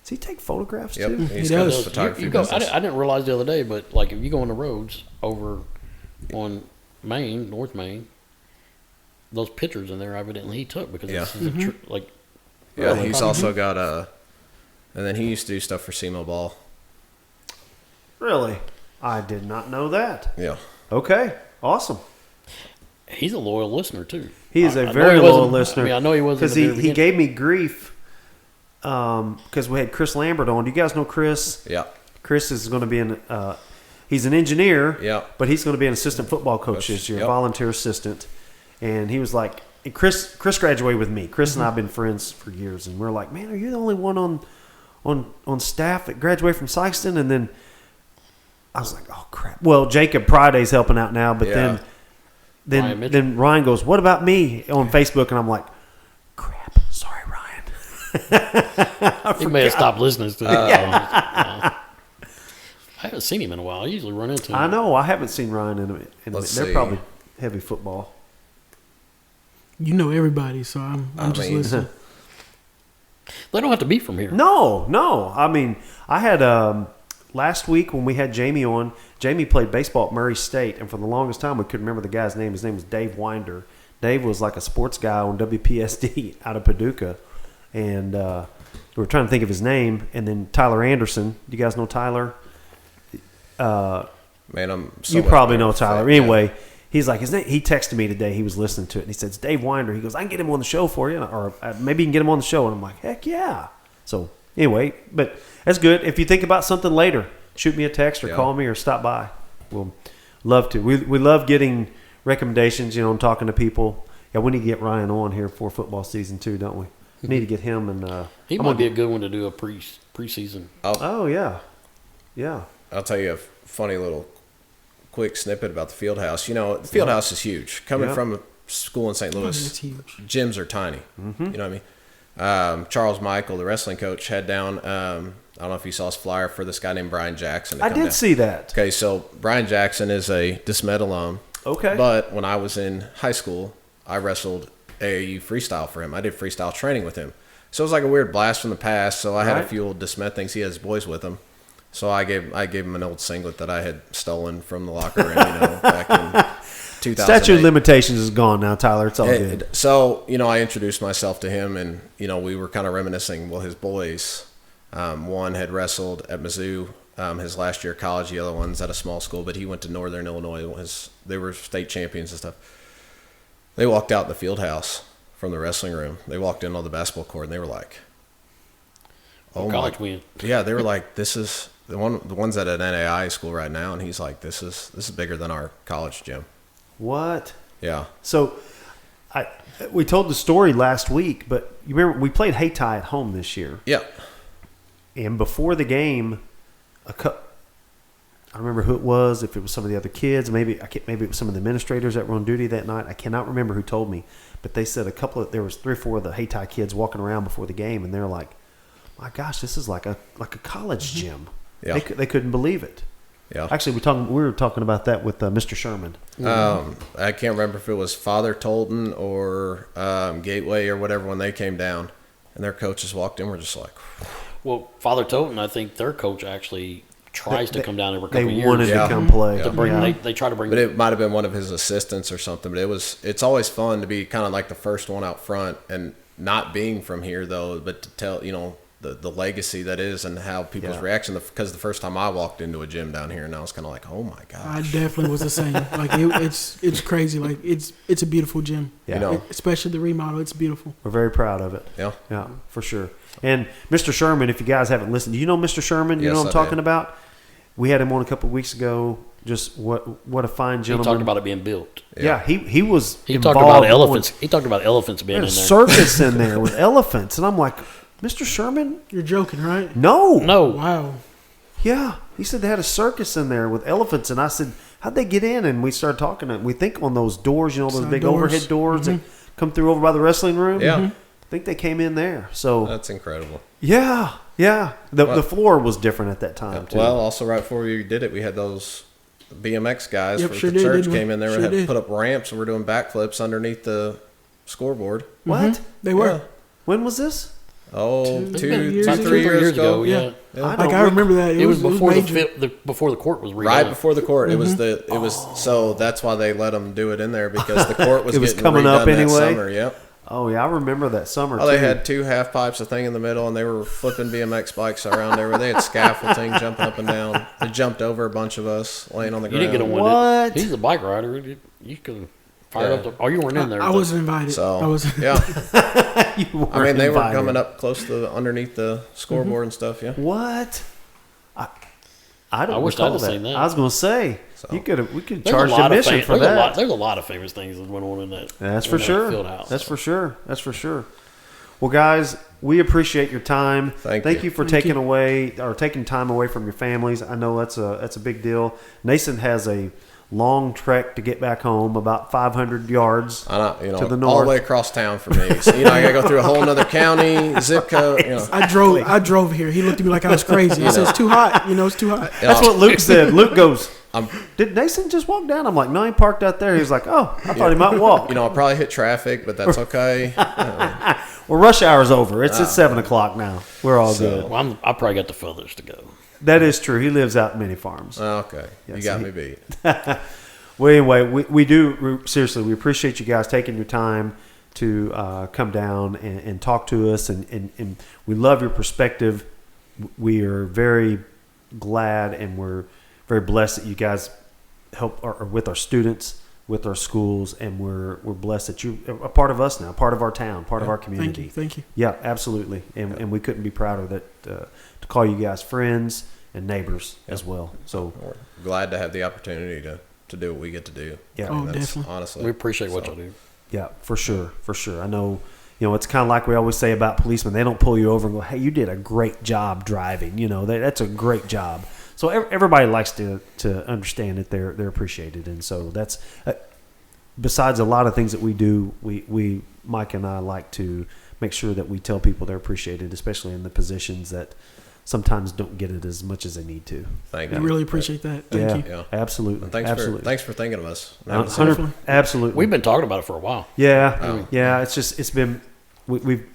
he take photographs
Yep,
too?
he's
He
got
does.
his photography
You go,
business.
I didn't realize the other day, but like if you go on the roads over on Main, North Main, those pictures in there evidently he took because
Yeah.
this is like
Yeah,
Really?
he's also got and then he used to do stuff for SEMO Ball.
Really? I did not know that.
Yeah.
Okay, awesome.
he's a loyal listener too.
He is
I
a
know
very
he
loyal
wasn't-
listener.
I mean, I know he wasn't
because
at the very
he
beginning.
gave me grief because we had Chris Lambert on. Do you guys know Chris?
Yeah.
Chris is going to be he's an engineer.
Yeah.
But he's going to be an assistant football coach this year,
Yep.
volunteer assistant. And he was like, Chris graduated with me. Chris and I have been friends for years, and we're like, man, are you the only one on staff that graduated from Sikeston? And then I was like, oh crap. Well, Jacob Priday's helping out now, but
Yeah.
Ryan Mitchell.
then Ryan goes, what about me on Facebook? And I'm like, crap. Sorry, Ryan.
He may have stopped listening to it.
Yeah.
I haven't seen him in a while. I usually run into him.
I know. I haven't seen Ryan in a minute.
Let's
They're
see.
probably heavy football.
You know everybody, so I'm just
mean-
listening.
They don't have to be from here.
No. I mean, I had last week when we had Jamie on. Jamie played baseball at Murray State, and for the longest time we couldn't remember the guy's name. His name was Dave Winder. Dave was like a sports guy on WPSD out of Paducah, and we were trying to think of his name. And then Tyler Anderson. Do you guys know Tyler?
Man, I'm so
You
much
probably
better
know
with
Tyler.
that. Yeah.
Anyway, he's like his name. He texted me today. He was listening to it, and he said, "It's Dave Winder." He goes, "I can get him on the show for you, or maybe you can get him on the show." And I'm like, "Heck yeah!" So anyway, but that's good. If you think about something later, shoot me a text or
Yeah.
call me or stop by. We'll love to. We love getting recommendations. You know, and talking to people. Yeah, we need to get Ryan on here for football season too, don't we? We need to get him and
He
I'm
might
gonna
be a good one to do a preseason.
Oh yeah.
I'll tell you a funny little quick snippet about the field house. You know, the field house is huge. Coming
Yeah.
from a school in St. Louis,
It's huge.
gyms are tiny.
Mm-hmm.
You know what I mean? Charles Michael, the wrestling coach, had down. I don't know if you saw his flyer for this guy named Brian Jackson.
I did see that.
Okay, so Brian Jackson is a DeSmet alum.
Okay.
But when I was in high school, I wrestled AAU freestyle for him. I did freestyle training with him. So it was like a weird blast from the past. So I had a few old DeSmet things. He has boys with him. So I gave him an old singlet that I had stolen from the locker room, back in 2008.
Statute of limitations is gone now, Tyler. It's all good.
So, I introduced myself to him, and, we were kind of reminiscing. Well, his boys, one had wrestled at Mizzou his last year of college. The other one's at a small school, but he went to Northern Illinois. They were state champions and stuff. They walked out in the field house from the wrestling room. They walked in on the basketball court, and they were like, "Oh,
college win."
Yeah, they were like, "This is the one's at an NAI school right now," and he's like, "This is bigger than our college gym."
What?
Yeah.
So, we told the story last week, but you remember we played Hayti at home this year.
Yeah.
And before the game, I don't remember who it was. If it was some of the other kids, maybe it was some of the administrators that were on duty that night. I cannot remember who told me, but they said there was 3 or 4 of the Hayti kids walking around before the game, and they're like, "My gosh, this is like a college gym."
Yeah.
They couldn't believe it.
Yeah.
Actually, we were talking about that with Mr. Sherman.
I can't remember if it was Father Tolton or Gateway or whatever when they came down, and their coaches walked in. We're just like,
well, Father Tolton, I think their coach actually tries to come down every couple of years.
They wanted to come play.
Yeah.
They try to bring.
But it might have been one of his assistants or something. But it's always fun to be kind of like the first one out front, and not being from here though, but to tell the legacy that is and how people's reaction. Because the first time I walked into a gym down here, and I was kind of like, oh my gosh.
I definitely was the same. Like it's crazy. Like it's a beautiful gym.
Yeah.
Especially the remodel. It's beautiful.
We're very proud of it.
Yeah.
Yeah, for sure. And Mr. Sherman, if you guys haven't listened, do you know Mr. Sherman? You
Yes,
know what I'm
I
talking
did.
about? We had him on a couple of weeks ago. Just what a fine
He
gentleman.
talked about it being built.
Yeah, he was
He
involved.
talked about elephants. He talked about elephants being in
There's a
there.
circus in there with elephants. And I'm like, Mr. Sherman?
You're joking, right?
No.
No,
Wow.
Yeah. He said they had a circus in there with elephants. And I said, how'd they get in? And we started talking. And we think on those doors, those
Side
big
doors.
overhead doors that come through over by the wrestling room.
Yeah.
I think they came in there. So,
That's incredible.
yeah. The floor was different at that time, too.
Well, also right before we did it, we had those BMX guys
Yep,
from
sure
the
did,
church
didn't we?
came in there
Sure
and had
did.
put up ramps, and we're doing backflips underneath the scoreboard.
What?
They were.
Yeah.
When was this?
Oh,
It's
two,
been years
two,
ago.
3 years ago.
Yeah,
I
Like
don't
I remember that.
it was before
major.
before the court was redone.
Right before the court, it was so that's why they let them do it in there, because the court was
It was
getting
coming
redone
up
that
anyway?
summer. Yep.
Oh, yeah. I remember that summer,
Oh,
too.
they had 2 half pipes, a thing in the middle, and they were flipping BMX bikes around there. They had scaffolding jumping up and down. They jumped over a bunch of us laying on the
You
ground.
didn't get on one.
What?
He's a bike rider. You could fire up. You weren't in there.
I
but-
wasn't invited.
So
I was.
yeah,
You
I
weren't
mean they were
invited.
coming up close to underneath the scoreboard and stuff. Yeah.
What? I don't
I wish
recall
I'd have
that.
seen that.
I was going to say,
So-
we could
There's
charge
a lot of
admission for that.
There's a lot of famous things that went on in that.
That's
in
for
that
sure.
Field house.
That's for sure. That's for sure. Well, guys, we appreciate your time.
Thank
you
you.
for taking taking time away from your families. I know that's a big deal. Nason has a long trek to get back home, about 500 yards.
I know,
To the
all
north.
the way across town for me. So, I got to go through a whole other county, zip code.
I drove here. He looked at me like I was crazy. He said, "It's too hot. It's too hot."
That's what Luke said. Luke goes,
I'm,
"Did Nason just walk down?" I'm like, "No, he parked out there." He was like, "Oh, I thought he might walk."
I probably hit traffic, but that's okay.
Well, rush hour's over. It's at 7 o'clock now. We're all
So-
good.
Well, I probably got the feathers to go.
That is true. He lives out in many farms.
Okay,
Yes,
you got
he-
me beat.
Well, anyway, we do seriously. We appreciate you guys taking your time to come down and talk to us, and we love your perspective. We are very glad and we're very blessed that you guys are with our students, with our schools, and we're blessed that you're a part of us now, part of our town, part of our community.
Thank you.
Yeah, absolutely, and we couldn't be prouder that to call you guys friends and neighbors as well. So
We're glad to have the opportunity to do what we get to do.
yeah.
Oh,
That's
definitely.
honestly.
We appreciate what
so-
y'all do.
Yeah, for sure. I know, it's kind of like we always say about policemen. They don't pull you over and go, "Hey, you did a great job driving." That's a great job. So everybody likes to understand that they're appreciated, and so that's besides a lot of things that we do. We Mike and I like to make sure that we tell people they're appreciated, especially in the positions that sometimes don't get it as much as they need to.
Thank
I
you.
really appreciate that. Thank you.
Yeah.
Absolutely.
And thanks for thinking of us. That was-
100, absolutely.
We've been talking about it for a while.
Yeah, yeah. It's been we've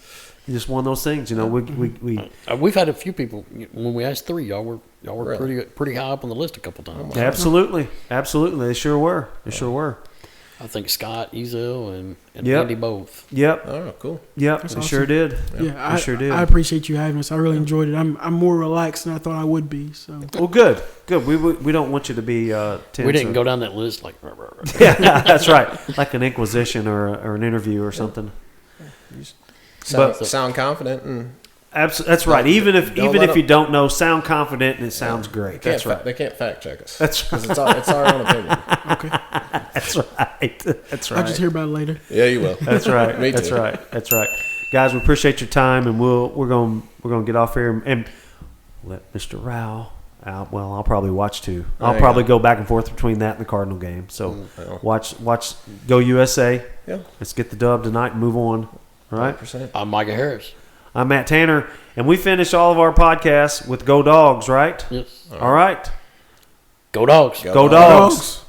just one of those things, we
We've had a few people when we asked 3. Y'all were
Really?
pretty high up on the list a couple times.
absolutely they sure were.
I think Scott, Ezel, and
Yep.
Andy both.
Yep,
Oh, cool.
yep.
That's
They
awesome.
sure did.
Yeah,
They sure did.
I appreciate you having us. I really enjoyed it. I'm more relaxed than I thought I would be. So
Well, good. We don't want you to be tense.
We didn't
or-
go down that list like.
Yeah, that's right. Like an inquisition or an interview or something.
Sound confident and
That's right. Even if
Don't let
you
them-
don't know, sound confident and it sounds great. That's right.
They can't fact check us.
That's right.
'Cause it's our own opinion.
okay,
That's right. That's
I'll
right.
just hear about it later.
Yeah, you will.
That's right.
Me
That's
too.
right. That's right. Guys, we appreciate your time, and we're going to get off here and let Mr. Rowe out. Well, I'll probably watch too. I'll
There you
probably
go.
go back and forth between that and the Cardinal game. So
Well.
watch Go USA.
Yeah.
Let's get the dub tonight and move on. All right.
100%.
I'm Micah Harris.
I'm Matt Tanner, and we finish all of our podcasts with Go Dogs, right?
Yes.
All right.
Go Dogs.
Go Dogs.